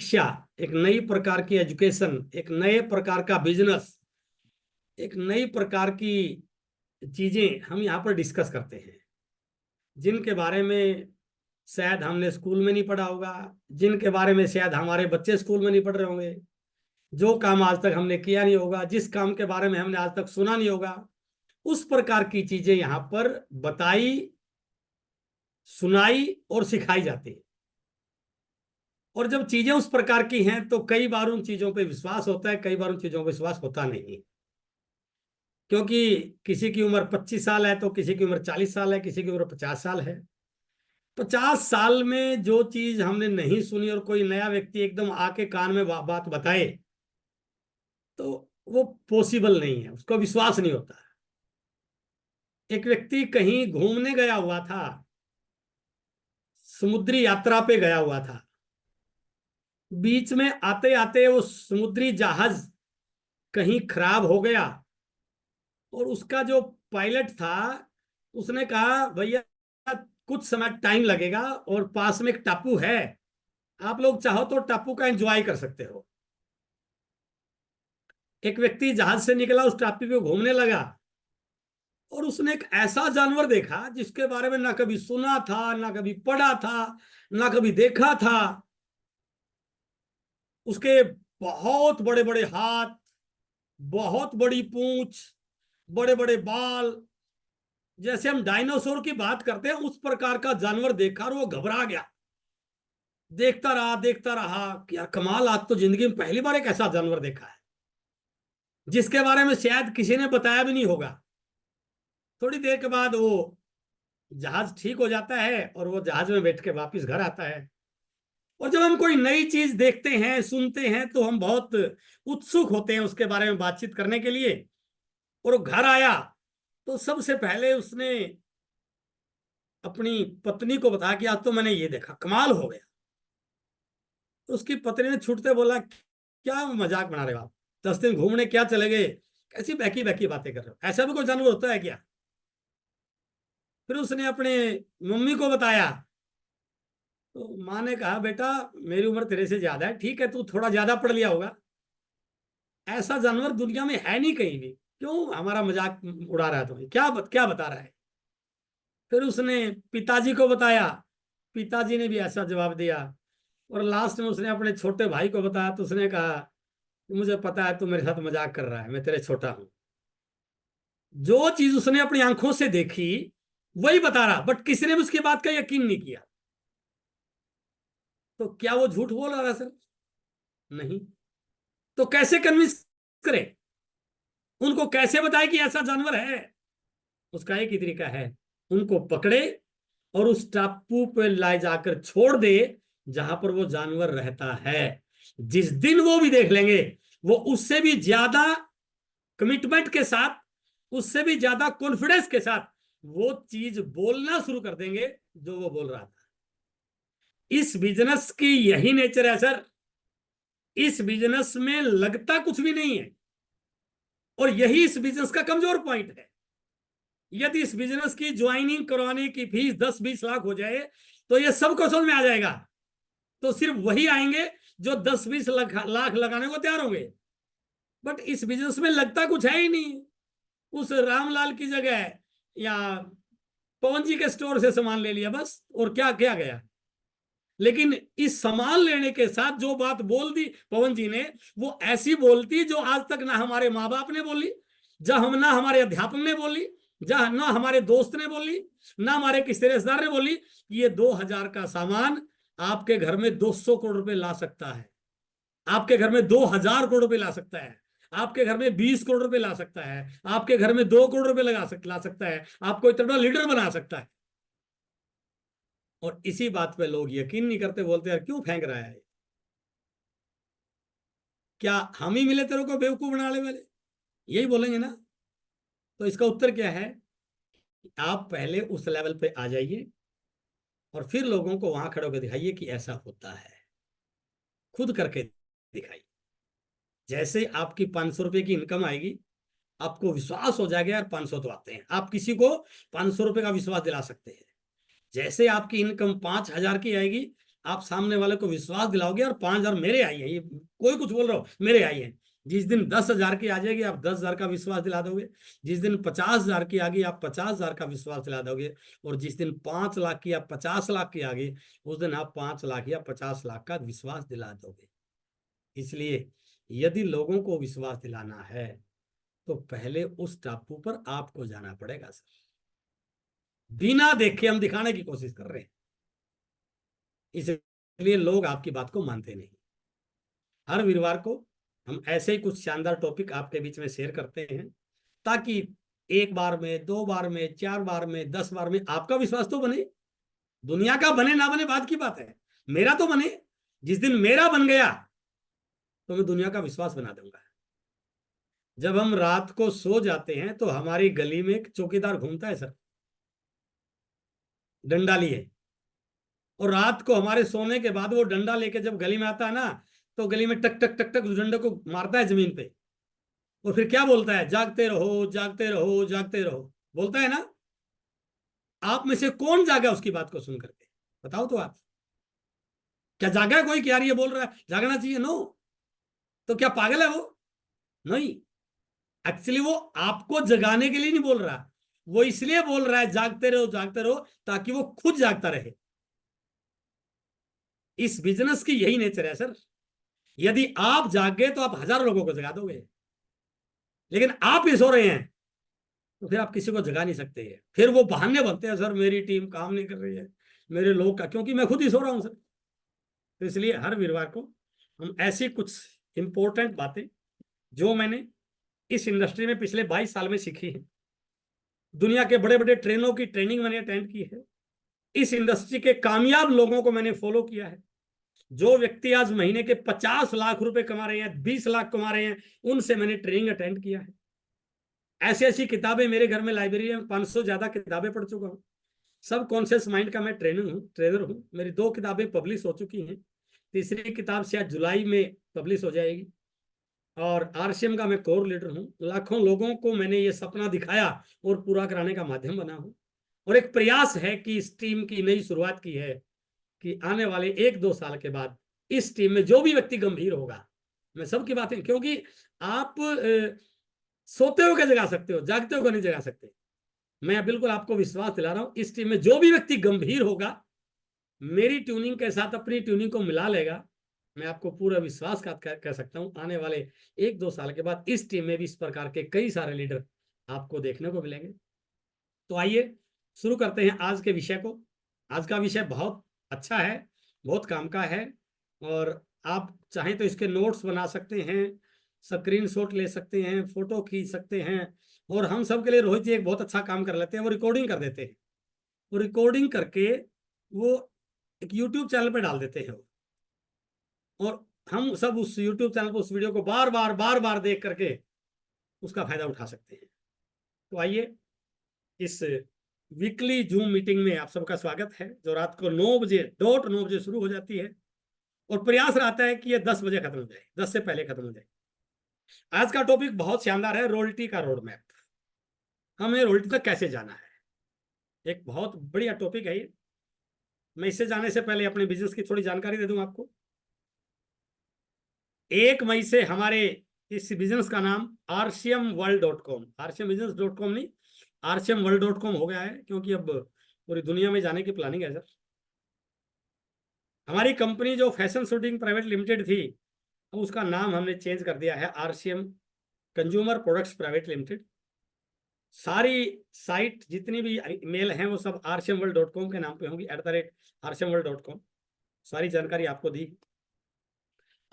शिक्षा, एक नई प्रकार की एजुकेशन, एक नए प्रकार का बिजनेस, एक नई प्रकार की चीजें हम यहाँ पर डिस्कस करते हैं, जिनके बारे में शायद हमने स्कूल में नहीं पढ़ा होगा, जिनके बारे में शायद हमारे बच्चे स्कूल में नहीं पढ़ रहे होंगे, जो काम आज तक हमने किया नहीं होगा, जिस काम के बारे में हमने आज तक सुना नहीं होगा, उस प्रकार की चीजें यहाँ पर बताई, सुनाई और सिखाई जाती है। और जब चीजें उस प्रकार की हैं तो कई बार उन चीजों पे विश्वास होता है, कई बार उन चीजों पे विश्वास होता नहीं, क्योंकि किसी की उम्र 25 साल है तो किसी की उम्र 40 साल है, किसी की उम्र 50 साल है। 50 साल में जो चीज हमने नहीं सुनी और कोई नया व्यक्ति एकदम आके कान में बात बताए तो वो पॉसिबल नहीं है, उसको विश्वास नहीं होता। एक व्यक्ति कहीं घूमने गया हुआ था, समुद्री यात्रा पे गया हुआ था, बीच में आते आते वो समुद्री जहाज कहीं खराब हो गया और उसका जो पायलट था उसने कहा भैया कुछ समय टाइम लगेगा और पास में एक टापू है, आप लोग चाहो तो टापू का एंजॉय कर सकते हो। एक व्यक्ति जहाज से निकला, उस टापू पे घूमने लगा और उसने एक ऐसा जानवर देखा जिसके बारे में ना कभी सुना था, ना कभी पढ़ा था, ना कभी देखा था। उसके बहुत बड़े बड़े हाथ, बहुत बड़ी पूंछ, बड़े बड़े बाल, जैसे हम डायनासोर की बात करते हैं उस प्रकार का जानवर देखा और वो घबरा गया। देखता रहा देखता रहा कि यार कमाल, आज तो जिंदगी में पहली बार एक ऐसा जानवर देखा है जिसके बारे में शायद किसी ने बताया भी नहीं होगा। थोड़ी देर के बाद वो जहाज ठीक हो जाता है और वो जहाज में बैठ के वापिस घर आता है। और जब हम कोई नई चीज देखते हैं, सुनते हैं, तो हम बहुत उत्सुक होते हैं उसके बारे में बातचीत करने के लिए। और वो घर आया तो सबसे पहले उसने अपनी पत्नी को बताया कि आज तो मैंने ये देखा, कमाल हो गया। तो उसकी पत्नी ने छूटते बोला क्या मजाक बना रहे हो आप, 10 दिन घूमने क्या चले गए, कैसी बहकी बहकी बातें कर रहे हो, ऐसा भी कोई जानवर होता है क्या। फिर उसने अपने मम्मी को बताया तो माँ ने कहा बेटा मेरी उम्र तेरे से ज्यादा है, ठीक है तू थोड़ा ज्यादा पढ़ लिया होगा, ऐसा जानवर दुनिया में है नहीं कहीं भी, क्यों हमारा मजाक उड़ा रहा है, तुम्हें क्या बता रहा है। फिर उसने पिताजी को बताया, पिताजी ने भी ऐसा जवाब दिया। और लास्ट में उसने अपने छोटे भाई को बताया तो उसने कहा मुझे पता है तू मेरे साथ मजाक कर रहा है, मैं तेरे छोटा हूं। जो चीज उसने अपनी आंखों से देखी वही बता रहा, बट किसी ने भी उसकी बात का यकीन नहीं किया। तो क्या वो झूठ बोल रहा है सर? नहीं। तो कैसे कन्विंस करे, उनको कैसे बताए कि ऐसा जानवर है? उसका एक ही तरीका है, उनको पकड़े और उस टापू पे लाए जाकर छोड़ दे जहां पर वो जानवर रहता है। जिस दिन वो भी देख लेंगे वो उससे भी ज्यादा कमिटमेंट के साथ, उससे भी ज्यादा कॉन्फिडेंस के साथ वो चीज बोलना शुरू कर देंगे जो वो बोल रहा था। इस बिजनेस की यही नेचर है सर। इस बिजनेस में लगता कुछ भी नहीं है और यही इस बिजनेस का कमजोर पॉइंट है। यदि इस बिजनेस की ज्वाइनिंग करवाने की फीस 10-20 लाख हो जाए तो ये सबको समझ में आ जाएगा। तो सिर्फ वही आएंगे जो 10-20 लाख लगाने को तैयार होंगे। बट इस बिजनेस में लगता कुछ है ही नहीं। उस रामलाल की जगह या पवन जी के स्टोर से सामान ले लिया बस, और क्या क्या गया। लेकिन इस सामान लेने के साथ जो बात बोल दी पवन जी ने, वो ऐसी बोलती जो आज तक ना हमारे माँ बाप ने बोली, ना हमारे अध्यापक ने बोली, जहां ना हमारे दोस्त ने बोली, ना हमारे किसी रिश्तेदार ने बोली। ये 2000 का सामान आपके घर में 200 करोड़ रुपए ला सकता है, आपके घर में 2000 करोड़ रुपए ला सकता है, आपके घर में 20 करोड़ रुपए ला सकता है, आपके घर में 2 करोड़ रुपए ला सकता है, आपको इतना बड़ा लीडर बना सकता है। और इसी बात पे लोग यकीन नहीं करते, बोलते यार क्यों फेंक रहा है, क्या हम ही मिले तेरे को बेवकूफ बनाने वाले, यही बोलेंगे ना। तो इसका उत्तर क्या है, आप पहले उस लेवल पे आ जाइए और फिर लोगों को वहां खड़े होकर दिखाइए कि ऐसा होता है, खुद करके दिखाइए। जैसे आपकी 500 रुपए की इनकम आएगी आपको विश्वास हो जाएगा यार 500 तो आते हैं, आप किसी को 500 रुपए का विश्वास दिला सकते हैं। जैसे आपकी इनकम 5000 की आएगी आप सामने वाले को विश्वास दिलाओगे और 5,000 मेरे आई है, ये कोई कुछ बोल रहा हो, मेरे आई है। जिस दिन 10,000 की आ जाएगी आप 10,000 का विश्वास दिला दोगे। जिस दिन 50,000 की आ गई आप 50,000 का विश्वास दिला दोगे। और जिस दिन 5 लाख की या 50 लाख की आ गई उस दिन आप 5 लाख या 50 लाख का विश्वास दिला दोगे। इसलिए यदि लोगों को विश्वास दिलाना है तो पहले उस टापू पर आपको जाना पड़ेगा सर। बिना देखे हम दिखाने की कोशिश कर रहे हैं, इसलिए लोग आपकी बात को मानते नहीं। हर वीरवार को हम ऐसे ही कुछ शानदार टॉपिक आपके बीच में शेयर करते हैं, ताकि एक बार में, 2 बार में, 4 बार में, 10 बार में आपका विश्वास तो बने। दुनिया का बने ना बने बात की बात है, मेरा तो बने। जिस दिन मेरा बन गया तो मैं दुनिया का विश्वास बना दूंगा। जब हम रात को सो जाते हैं तो हमारी गली में एक चौकीदार घूमता है सर, डंडा लिए। और रात को हमारे सोने के बाद वो डंडा लेके जब गली में आता है ना, तो गली में टक टक टक टक उस डंडे को मारता है जमीन पे। और फिर क्या बोलता है, जागते रहो जागते रहो जागते रहो, बोलता है ना। आप में से कौन जागा उसकी बात को सुन करके, बताओ तो आप। क्या जागा है कोई कि यार ये बोल रहा है जागना चाहिए? नो। तो क्या पागल है वो? नहीं। एक्चुअली वो आपको जगाने के लिए नहीं बोल रहा, वो इसलिए बोल रहा है जागते रहो ताकि वो खुद जागता रहे। इस बिजनेस की यही नेचर है सर। यदि आप जाग गए तो आप हजारों लोगों को जगा दोगे, लेकिन आप ही सो रहे हैं तो फिर आप किसी को जगा नहीं सकते हैं। फिर वो बहाने बनते हैं, सर मेरी टीम काम नहीं कर रही है, मेरे लोग का, क्योंकि मैं खुद ही सो रहा हूं सर। तो इसलिए हर वीरवार को हम ऐसी कुछ इंपॉर्टेंट बातें जो मैंने इस इंडस्ट्री में पिछले 22 साल में सीखी है, दुनिया के बड़े बड़े ट्रेनों की ट्रेनिंग मैंने अटेंड की है, इस इंडस्ट्री के कामयाब लोगों को मैंने फॉलो किया है। जो व्यक्ति आज महीने के 50 लाख रुपए कमा रहे हैं, 20 लाख कमा रहे हैं, उनसे मैंने ट्रेनिंग अटेंड किया है। ऐसी ऐसी किताबें मेरे घर में लाइब्रेरी में 500 ज्यादा किताबें पढ़ चुका हूँ। सब कॉन्शियस माइंड का मैं ट्रेनर हूँ। मेरी 2 किताबें पब्लिश हो चुकी हैं, तीसरी किताब शायद जुलाई में पब्लिश हो जाएगी। और आरसीएम का मैं कोर लीडर हूँ। लाखों लोगों को मैंने ये सपना दिखाया और पूरा कराने का माध्यम बना हूँ। और एक प्रयास है कि इस टीम की नई शुरुआत की है कि आने वाले 1-2 साल के बाद इस टीम में जो भी व्यक्ति गंभीर होगा, मैं सबकी बातें, क्योंकि आप सोते हो क्या जगा सकते हो, जागते हो क्या नहीं जगा सकते। मैं बिल्कुल आपको विश्वास दिला रहा हूं, इस टीम में जो भी व्यक्ति गंभीर होगा, मेरी ट्यूनिंग के साथ अपनी ट्यूनिंग को मिला लेगा, मैं आपको पूरा विश्वास कर सकता हूं आने वाले 1-2 साल के बाद इस टीम में भी इस प्रकार के कई सारे लीडर आपको देखने को मिलेंगे। तो आइए शुरू करते हैं आज के विषय को। आज का विषय बहुत अच्छा है, बहुत काम का है। और आप चाहें तो इसके नोट्स बना सकते हैं, स्क्रीनशॉट ले सकते हैं, फोटो खींच सकते हैं। और हम सब के लिए रोहित जी एक बहुत अच्छा काम कर लेते हैं, वो रिकॉर्डिंग कर देते हैं। वो रिकॉर्डिंग करके वो एक यूट्यूब चैनल पे डाल देते हैं। और हम सब उस यूट्यूब चैनल पर उस वीडियो को बार बार देख करके उसका फायदा उठा सकते हैं। तो आइए, इस वीकली जूम मीटिंग में आप सबका स्वागत है, जो रात को 9 बजे, डॉट 9 बजे शुरू हो जाती है। और प्रयास रहता है कि ये 10 बजे खत्म हो जाए, 10 से पहले खत्म हो जाए। आज का टॉपिक बहुत शानदार है, रॉयल्टी का रोड मैप। हमें रॉयल्टी तक कैसे जाना है, एक बहुत बढ़िया टॉपिक है ये। मैं इससे जाने से पहले अपने बिजनेस की थोड़ी जानकारी दे दूं आपको। 1 मई से हमारे इस बिजनेस का नाम rcmworld.com, rcmbusiness.com नहीं, rcmworld.com हो गया है, क्योंकि अब पूरी दुनिया में जाने की प्लानिंग है सर। हमारी कंपनी जो फैशन शूटिंग प्राइवेट लिमिटेड थी, अब उसका नाम हमने चेंज कर दिया है RCM consumer products private limited. सारी साइट जितनी भी मेल हैं वो सब rcmworld.com के नाम पे होंगी, @rcmworld.com। सारी जानकारी आपको दी।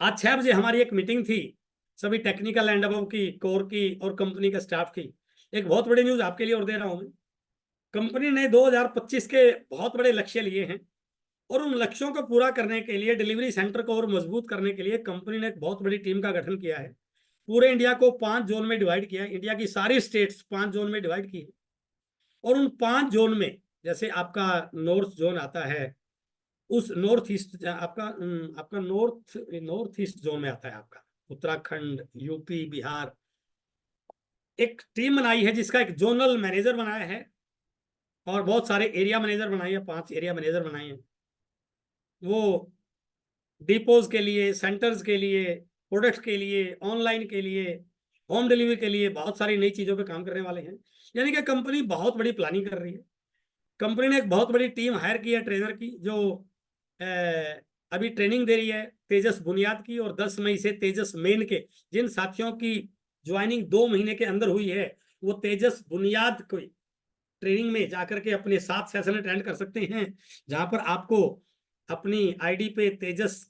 आज 6 बजे हमारी एक मीटिंग थी, सभी टेक्निकल एंड अबव की, कोर की और कंपनी के स्टाफ की। एक बहुत बड़ी न्यूज आपके लिए और दे रहा हूं मैं। कंपनी ने 2025 के बहुत बड़े लक्ष्य लिए हैं, और उन लक्ष्यों को पूरा करने के लिए, डिलीवरी सेंटर को और मजबूत करने के लिए कंपनी ने एक बहुत बड़ी टीम का गठन किया है। पूरे इंडिया को 5 जोन में डिवाइड किया है, इंडिया की सारी स्टेट्स 5 जोन में डिवाइड की है। और उन 5 जोन में, जैसे आपका नॉर्थ जोन आता है, उस नॉर्थ ईस्ट आपका आपका नॉर्थ ईस्ट जोन में आता है आपका उत्तराखंड, यूपी, बिहार। एक टीम बनाई है जिसका एक जोनल मैनेजर बनाया है, और बहुत सारे एरिया मैनेजर बनाए हैं, 5 एरिया मैनेजर बनाए हैं। वो डिपोज के लिए, सेंटर्स के लिए, प्रोडक्ट्स के लिए, ऑनलाइन के लिए, होम डिलीवरी के लिए बहुत सारी नई चीजों पे काम करने वाले हैं। यानी कि कंपनी बहुत बड़ी प्लानिंग कर रही है। कंपनी ने एक बहुत बड़ी टीम हायर की है ट्रेनर की, जो अ, अभी ट्रेनिंग दे रही है तेजस बुनियाद की। और 10 मई से तेजस मेन के जिन साथियों की ज्वाइनिंग 2 महीने के अंदर हुई है, वो तेजस बुनियाद को ट्रेनिंग में जाकर के अपने 7 सेशन अटेंड कर सकते हैं, जहां पर आपको अपनी आईडी पे तेजस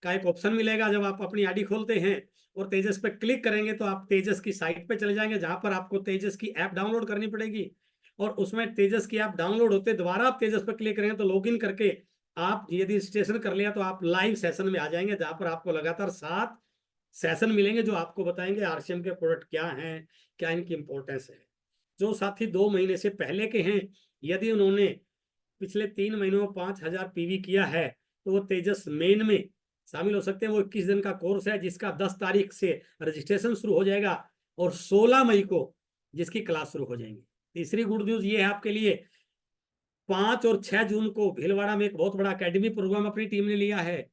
का एक ऑप्शन मिलेगा। जब आप अपनी आईडी खोलते हैं और तेजस पे क्लिक करेंगे तो आप तेजस की साइट पे चले जाएंगे, जहां पर आपको तेजस की ऐप डाउनलोड करनी पड़ेगी। और उसमें तेजस की ऐप डाउनलोड होते दोबारा आप तेजस पर क्लिक करेंगे तो लॉगिन करके आप यदि रजिस्ट्रेशन कर लिया तो आप लाइव सेशन में आ जाएंगे, जहां पर आपको लगातार 7 सेशन मिलेंगे जो आपको बताएंगे आरसीएम के प्रोडक्ट क्या हैं, क्या इनकी इंपॉर्टेंस है। जो साथी 2 महीने से पहले के हैं, यदि उन्होंने पिछले 3 महीनों में 5,000 पीवी किया है तो वो तेजस मेन में शामिल हो सकते हैं। वो 21 दिन का कोर्स है जिसका 10 तारीख से रजिस्ट्रेशन शुरू हो जाएगा और 16 मई को जिसकी क्लास शुरू हो जाएंगी। तीसरी गुड न्यूज ये है आपके लिए, 5 और 6 जून को भीलवाड़ा में एक बहुत बड़ा एकेडमी प्रोग्राम अपनी टीम ने लिया है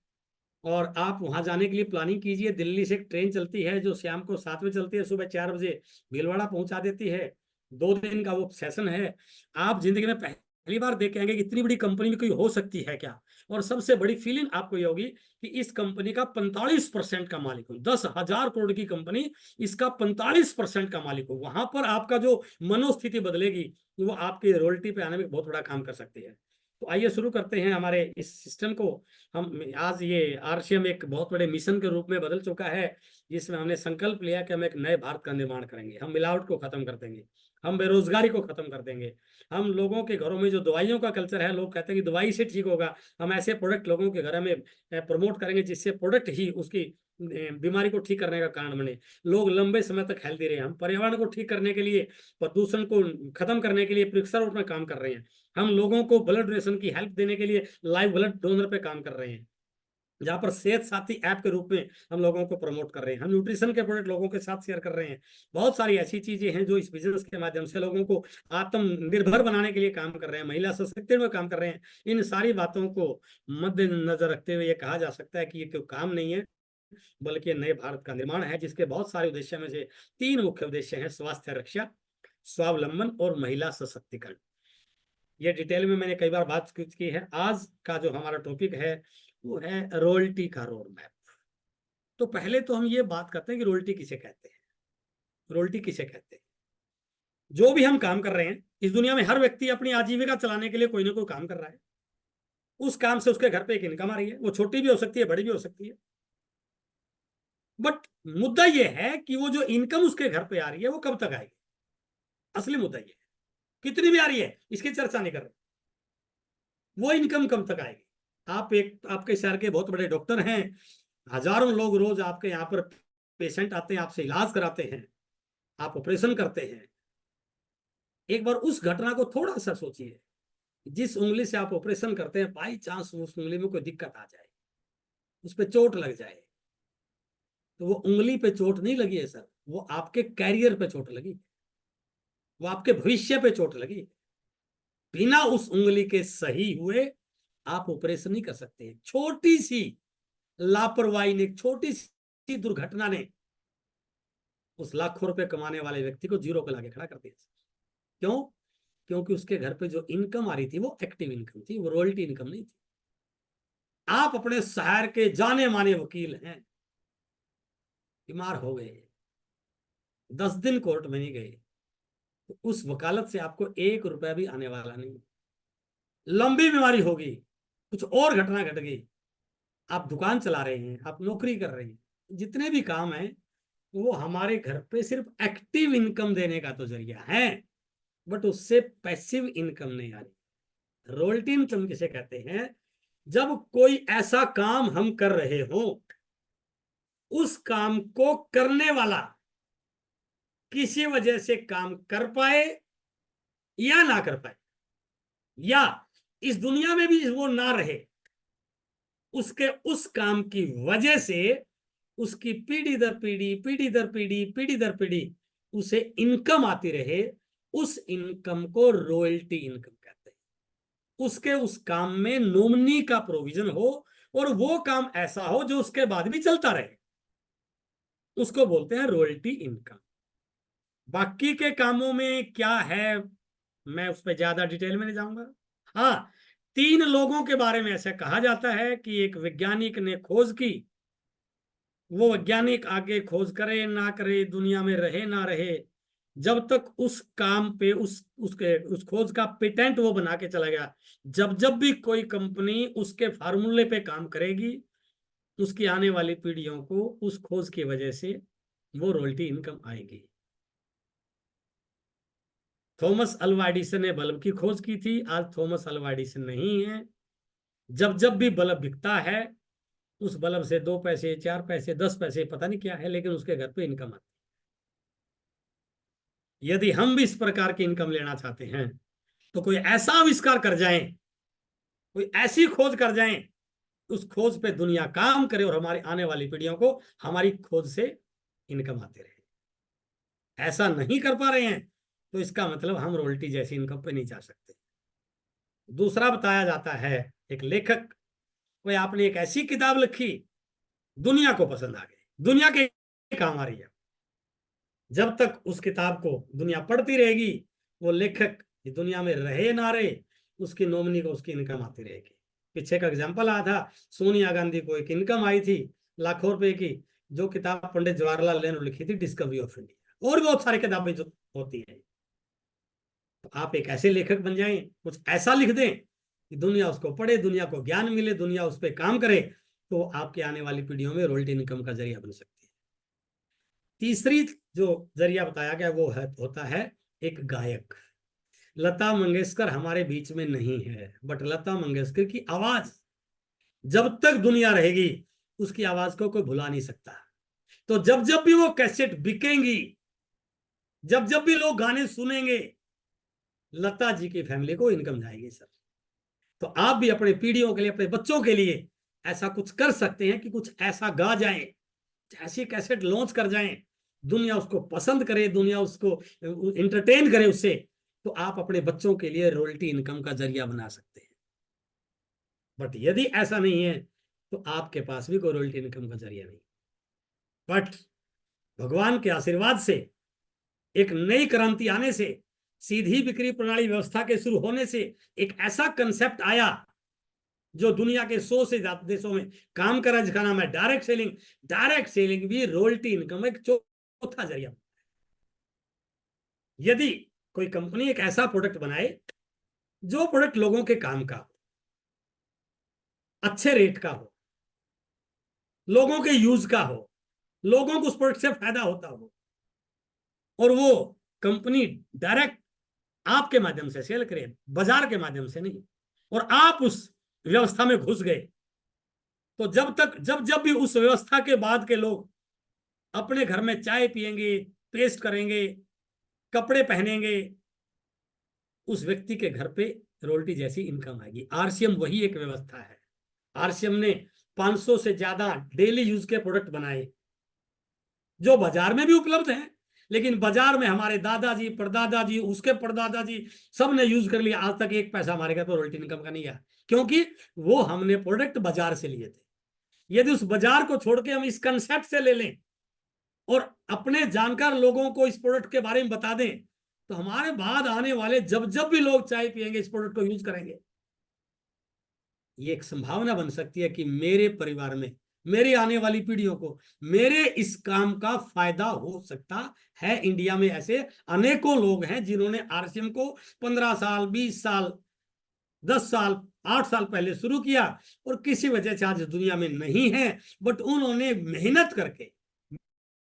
और आप वहां जाने के लिए प्लानिंग कीजिए। दिल्ली से एक ट्रेन चलती है जो शाम को 7 बजे चलती है, सुबह 4 बजे भीलवाड़ा पहुंचा देती है। 2 दिन का वो सेशन है। आप जिंदगी में पहली बार देख के आएंगे कि इतनी बड़ी कंपनी में कोई हो सकती है क्या। और सबसे बड़ी फीलिंग आपको ये होगी कि इस कंपनी का 45% का मालिक हो। 10,000 करोड़ की कंपनी, इसका 45% का मालिक हो। वहां पर आपका जो मनोस्थिति बदलेगी वो आपके रॉयल्टी पे आने में बहुत बड़ा काम कर सकती है। तो आइए शुरू करते हैं हमारे इस सिस्टम को। हम आज ये आरसीएम एक बहुत बड़े मिशन के रूप में बदल चुका है, जिसमें हमने संकल्प लिया कि हम एक नए भारत का निर्माण करेंगे। हम मिलावट को खत्म कर देंगे, हम बेरोजगारी को खत्म कर देंगे। हम लोगों के घरों में जो दवाइयों का कल्चर है, लोग कहते हैं कि दवाई से ठीक होगा, हम ऐसे प्रोडक्ट लोगों के घर में प्रमोट करेंगे जिससे प्रोडक्ट ही उसकी बीमारी को ठीक करने का कारण बने। लोग लंबे समय तक हेल्दी रहे। हम पर्यावरण को ठीक करने के लिए, प्रदूषण को खत्म करने के लिए वृक्षारोपण में काम कर रहे हैं। हम लोगों को ब्लड डोनेशन की हेल्प देने के लिए लाइव ब्लड डोनर पे काम कर रहे हैं, जहां पर सेहत साथी ऐप के रूप में हम लोगों को प्रमोट कर रहे हैं। हम न्यूट्रिशन के प्रोडक्ट लोगों के साथ शेयर कर रहे हैं। बहुत सारी ऐसी चीजें हैं जो इस बिजनेस के माध्यम से लोगों को आत्मनिर्भर बनाने के लिए काम कर रहे हैं, महिला सशक्तिकरण में काम कर रहे हैं। इन सारी बातों को मद्देनजर रखते हुए ये कहा जा सकता है कि ये कोई काम नहीं है, बल्कि नए भारत का निर्माण है, जिसके बहुत सारे उद्देश्य में से 3 मुख्य उद्देश्य हैं: स्वास्थ्य रक्षा, स्वावलंबन और महिला सशक्तिकरण। ये डिटेल में मैंने कई बार बात की है। आज का जो हमारा टॉपिक है वो है रॉयल्टी का रोड मैप। तो पहले तो हम ये बात करते हैं कि रॉयल्टी किसे कहते हैं। रॉयल्टी किसे कहते हैं? जो भी हम काम कर रहे हैं इस दुनिया में, हर व्यक्ति अपनी आजीविका चलाने के लिए कोई ना कोई काम कर रहा है। उस काम से उसके घर पे एक इनकम आ रही है, वो छोटी भी हो सकती है, बड़ी भी हो सकती है। बट मुद्दा यह है कि वो जो इनकम उसके घर पे आ रही है वो कब तक आएगी। असली मुद्दा यह है, कितनी भी आ रही है इसकी चर्चा नहीं कर रहे, वो इनकम कब तक आएगी। आप एक आपके शहर के बहुत बड़े डॉक्टर हैं, हजारों लोग रोज आपके यहाँ पर पेशेंट आते हैं, आपसे इलाज कराते हैं, आप ऑपरेशन करते हैं। एक बार उस घटना को थोड़ा सा सोचिए, जिस उंगली से आप ऑपरेशन करते हैं, बाई चांस उस उंगली में कोई दिक्कत आ जाए, उस पर चोट लग जाए, तो वो उंगली पे चोट नहीं लगी है सर, वो आपके कैरियर पे चोट लगी, वो आपके भविष्य पे चोट लगी। बिना उस उंगली के सही हुए आप ऑपरेशन नहीं कर सकते। छोटी सी लापरवाही ने, छोटी सी दुर्घटना ने उस लाखों रुपए कमाने वाले व्यक्ति को जीरो पे लाके खड़ा कर दिया। क्यों? क्योंकि उसके घर पे जो इनकम आ रही थी वो एक्टिव इनकम थी, वो रॉयल्टी इनकम नहीं थी। आप अपने शहर के जाने माने वकील हैं, बीमार हो गए, 10 दिन कोर्ट में नहीं गए, तो उस वकालत से आपको 1 रुपया भी आने वाला नहीं। लंबी बीमारी होगी, कुछ और घटना घट गई, आप दुकान चला रहे हैं, आप नौकरी कर रहे हैं, जितने भी काम हैं वो हमारे घर पे सिर्फ एक्टिव इनकम देने का तो जरिया है, बट उससे पैसिव इनकम नहीं आ रही। रॉयल्टी इनकम किसे कहते हैं? जब कोई ऐसा काम हम कर रहे हो, उस काम को करने वाला किसी वजह से काम कर पाए या ना कर पाए, या इस दुनिया में भी वो ना रहे, उसके उस काम की वजह से उसकी पीढ़ी दर पीढ़ी, पीढ़ी दर पीढ़ी, पीढ़ी दर पीढ़ी उसे इनकम आती रहे, उस इनकम को रॉयल्टी इनकम कहते हैं। उसके उस काम में नॉमिनी का प्रोविजन हो और वो काम ऐसा हो जो उसके बाद भी चलता रहे, उसको बोलते हैं रॉयल्टी इनकम। बाकी के कामों में क्या है, मैं उस पर ज्यादा डिटेल में नहीं जाऊंगा। हाँ, 3 लोगों के बारे में ऐसा कहा जाता है कि एक वैज्ञानिक ने खोज की, वो वैज्ञानिक आगे खोज करे ना करे, दुनिया में रहे ना रहे, जब तक उस काम पे उस खोज का पेटेंट वो बना के चला गया, जब जब भी कोई कंपनी उसके फार्मूले पे काम करेगी, उसकी आने वाली पीढ़ियों को उस खोज की वजह से वो रॉयल्टी इनकम आएगी। थॉमस अल्वा एडिसन ने बल्ब की खोज की थी, आज थॉमस अल्वा एडिसन नहीं है। जब जब भी बल्ब बिकता है, उस बल्ब से 2 पैसे, 4 पैसे, 10 पैसे, पता नहीं क्या है, लेकिन उसके घर पे इनकम आती है। यदि हम भी इस प्रकार की इनकम लेना चाहते हैं, तो कोई ऐसा आविष्कार कर जाएं, कोई ऐसी खोज कर जाएं, उस खोज पे दुनिया काम करे और हमारी आने वाली पीढ़ियों को हमारी खोज से इनकम आते रहे। ऐसा नहीं कर पा रहे हैं, तो इसका मतलब हम रॉयल्टी जैसी इनकम पे नहीं जा सकते। दूसरा बताया जाता है, एक लेखक, कोई आपने एक ऐसी किताब लिखी, दुनिया को पसंद आ गई, दुनिया के काम आ रही है, जब तक उस किताब को दुनिया पढ़ती रहेगी, वो लेखक दुनिया में रहे ना रहे, उसकी नॉमिनी को उसकी इनकम आती रहेगी। पीछे का एग्जाम्पल आया था, सोनिया गांधी को एक इनकम आई थी लाखों रुपए की, जो किताब पंडित जवाहरलाल नेहरू लिखी थी, डिस्कवरी ऑफ इंडिया, और भी बहुत सारी किताबें जो होती है। तो आप एक ऐसे लेखक बन जाएं, कुछ ऐसा लिख दें कि दुनिया उसको पढ़े, दुनिया को ज्ञान मिले, दुनिया उस पर काम करे, तो आपके आने वाली पीढ़ियों में रॉयल्टी इनकम का जरिया बन सकती है। तीसरी जो जरिया बताया गया वो होता है एक गायक। लता मंगेशकर हमारे बीच में नहीं है, बट लता मंगेशकर की आवाज जब तक दुनिया रहेगी, उसकी आवाज को कोई भुला नहीं सकता। तो जब जब भी वो कैसेट बिकेंगी, जब जब भी लोग गाने सुनेंगे, लता जी की फैमिली को इनकम जाएगी सर। तो आप भी अपने पीढ़ियों के लिए, अपने बच्चों के लिए ऐसा कुछ कर सकते हैं कि कुछ ऐसा गा जाएं, ऐसी कैसेट लॉन्च कर जाएं, दुनिया उसको पसंद करे, दुनिया उसको इंटरटेन करे उससे, तो आप अपने बच्चों के लिए रॉयल्टी इनकम का जरिया बना सकते हैं। बट यदि ऐसा नहीं है, तो आपके पास भी कोई रॉयल्टी इनकम का जरिया नहीं। बट भगवान के आशीर्वाद से, एक नई क्रांति आने से, सीधी बिक्री प्रणाली व्यवस्था के शुरू होने से एक ऐसा कंसेप्ट आया जो दुनिया के 100 से ज्यादा देशों में काम कर रहा है, जिसका नाम है डायरेक्ट सेलिंग। डायरेक्ट सेलिंग भी रॉयल्टी इनकम एक चौथा जरिया। यदि कोई कंपनी एक ऐसा प्रोडक्ट बनाए जो प्रोडक्ट लोगों के काम का हो, अच्छे रेट का हो, लोगों के यूज का हो, लोगों को उस प्रोडक्ट से फायदा होता हो, और वो कंपनी डायरेक्ट आपके माध्यम से सेल करे, बाजार के माध्यम से नहीं, और आप उस व्यवस्था में घुस गए, तो जब जब भी उस व्यवस्था के बाद के लोग अपने घर में चाय पिएंगे, पेस्ट करेंगे, कपड़े पहनेंगे, उस व्यक्ति के घर पे रॉयल्टी जैसी इनकम आएगी। आरसीएम वही एक व्यवस्था है। आरसीएम ने 500 से ज्यादा डेली यूज के प्रोडक्ट बनाए जो बाजार में भी उपलब्ध हैं, लेकिन बाजार में हमारे दादाजी, परदादाजी, उसके परदादाजी सब ने यूज कर लिया, आज तक 1 पैसा हमारे घर पर रॉयल्टी इनकम का नहीं आया, क्योंकि वो हमने प्रोडक्ट बाजार से लिए थे। यदि उस बाजार को छोड़ के हम इस कंसेप्ट से ले लें और अपने जानकार लोगों को इस प्रोडक्ट के बारे में बता दें, तो हमारे बाद आने वाले जब जब भी लोग चाय पिएंगे, इस प्रोडक्ट को यूज करेंगे। ये एक संभावना बन सकती है कि मेरे परिवार में, मेरी आने वाली पीढ़ियों को मेरे इस काम का फायदा हो सकता है। इंडिया में ऐसे अनेकों लोग हैं जिन्होंने आरसीएम को 15 साल, 20 साल, 10 साल, 8 साल पहले शुरू किया और किसी वजह से आज दुनिया में नहीं है, बट उन्होंने मेहनत करके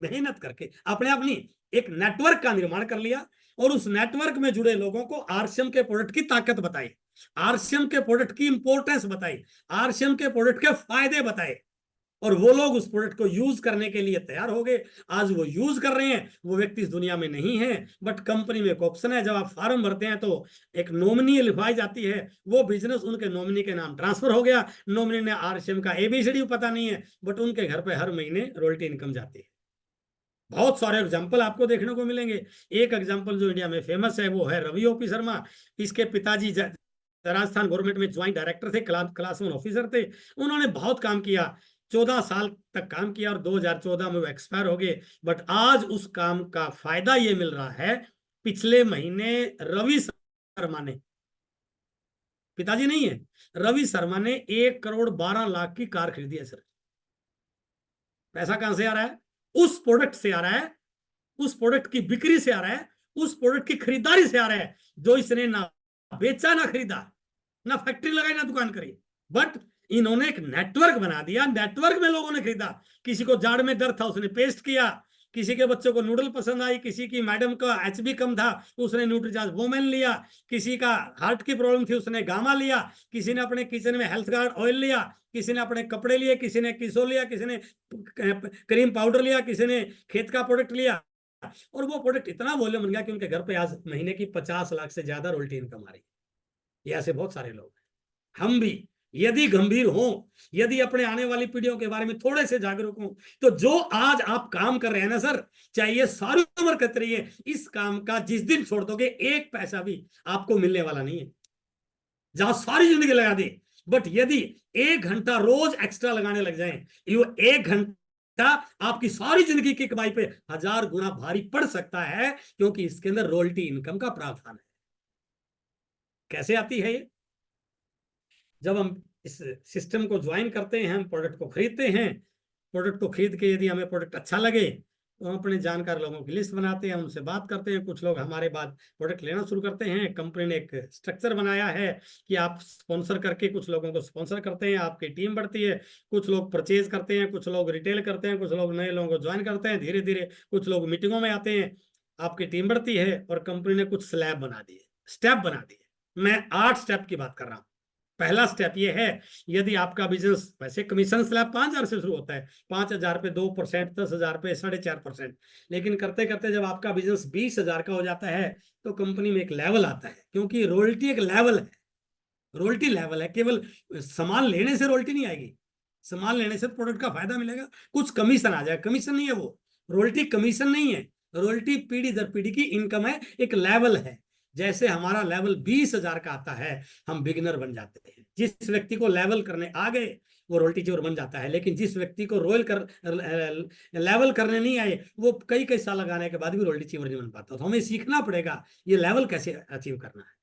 अपने अपनी एक नेटवर्क का निर्माण कर लिया और उस नेटवर्क में जुड़े लोगों को आरसीएम के प्रोडक्ट की ताकत बताई, आरसीएम के प्रोडक्ट की इंपॉर्टेंस बताई, आरसीएम के प्रोडक्ट के फायदे बताए, और वो लोग उस प्रोडक्ट को यूज करने के लिए तैयार हो गए। आज वो यूज कर रहे हैं, वो व्यक्ति इस दुनिया में नहीं है, बट कंपनी में एक ऑप्शन है, जब आप फॉर्म भरते हैं तो एक नॉमिनी लिखवाई जाती है, वो बिजनेस उनके नॉमिनी के नाम ट्रांसफर हो गया। नॉमिनी ने आरसीएम का एबीसीडी पता नहीं है, बट उनके घर पे हर महीने रॉयल्टी इनकम जाती है। बहुत सारे एग्जाम्पल आपको देखने को मिलेंगे। एक एग्जाम्पल जो इंडिया में फेमस है वो है रवि ओपी शर्मा। इसके पिताजी राजस्थान गवर्नमेंट में ज्वाइंट डायरेक्टर थे, क्लास 1 ऑफिसर थे। उन्होंने बहुत काम किया, 14 साल तक काम किया और 2014 में वो एक्सपायर हो गए। बट आज उस काम का फायदा ये मिल रहा है, पिछले महीने रवि शर्मा ने, पिताजी नहीं है, रवि शर्मा ने 1 करोड़ 12 लाख की कार खरीदी है सर। पैसा कहां से आ रहा है? उस प्रोडक्ट से आ रहा है, उस प्रोडक्ट की बिक्री से आ रहा है, उस प्रोडक्ट की खरीदारी से आ रहा है, जो इसने ना बेचा ना खरीदा, ना फैक्ट्री लगाई ना दुकान करी, बट इन्होंने एक नेटवर्क बना दिया, नेटवर्क में लोगों ने खरीदा। किसी को जाड़ में दर्द था उसने पेस्ट किया, किसी के बच्चों को नूडल पसंद आई, किसी की मैडम का एचबी कम था उसने न्यूट्रीचार्ज वोमेन लिया, किसी का हार्ट की प्रॉब्लम थी उसने गामा लिया, किसी ने अपने किचन में हेल्थ गार्ड ऑयल लिया, किसी ने अपने कपड़े लिए, किसी ने किसो लिया, किसी ने क्रीम पाउडर लिया, किसी ने खेत का प्रोडक्ट लिया। और वो प्रोडक्ट इतना वॉल्यूम बन गया कि उनके घर पे आज महीने की 50 लाख से ज्यादा रॉयल्टी इनकम आ रही है। ये ऐसे बहुत सारे लोग हैं। हम भी यदि गंभीर हो, यदि अपने आने वाली पीढ़ियों के बारे में थोड़े से जागरूक हो, तो जो आज आप काम कर रहे हैं ना सर, चाहे ये सारी उम्र करते रहिए, इस काम का जिस दिन छोड़ दोगे 1 पैसा भी आपको मिलने वाला नहीं है, जहां सारी जिंदगी लगा दी। बट यदि 1 घंटा रोज एक्स्ट्रा लगाने लग जाएं, ये 1 घंटा आपकी सारी जिंदगी की कमाई पे 1000 गुना भारी पड़ सकता है, क्योंकि इसके अंदर रॉयल्टी इनकम का प्रावधान है। कैसे आती है ये? जब हम इस सिस्टम को ज्वाइन करते हैं, हम प्रोडक्ट को खरीदते हैं, प्रोडक्ट को खरीद के यदि हमें प्रोडक्ट अच्छा लगे तो हम अपने जानकार लोगों की लिस्ट बनाते हैं, उनसे बात करते हैं, कुछ लोग हमारे बाद प्रोडक्ट लेना शुरू करते हैं। कंपनी ने एक स्ट्रक्चर बनाया है कि आप स्पॉन्सर करके कुछ लोगों को स्पॉन्सर करते हैं, आपकी टीम बढ़ती है, कुछ लोग परचेज करते हैं, कुछ लोग रिटेल करते हैं, कुछ लोग नए लोगों को ज्वाइन करते हैं, धीरे धीरे कुछ लोग मीटिंगों में आते हैं, आपकी टीम बढ़ती है। और कंपनी ने कुछ स्लैब बना दिए, स्टेप बना दिए। मैं 8 स्टेप की बात कर रहा हूँ। पहला स्टेप ये है, यदि आपका बिजनेस, वैसे कमीशन स्लैब 5000 से शुरू होता है, 5000 पे 2%, 10,000 पे 4.5%, लेकिन करते करते जब आपका बिजनेस 20,000 का हो जाता है तो कंपनी में एक लेवल आता है, क्योंकि रॉयल्टी एक लेवल है, रॉयल्टी लेवल है। केवल सामान लेने से रॉयल्टी नहीं आएगी, सामान लेने से प्रोडक्ट का फायदा मिलेगा, कुछ कमीशन आ जाए, कमीशन नहीं है वो, रॉयल्टी कमीशन नहीं है, रॉयल्टी पीढ़ी दर पीढ़ी की इनकम है, एक लेवल है। जैसे हमारा लेवल 20,000 का आता है, हम बिगिनर बन जाते हैं। जिस व्यक्ति को लेवल करने आ गए वो रॉयल्टी चोर बन जाता है, लेकिन जिस व्यक्ति को लेवल करने नहीं आए, वो कई कई साल लगाने के बाद भी रॉयल्टी चीवर नहीं बन पाता। तो हमें सीखना पड़ेगा ये लेवल कैसे अचीव करना है।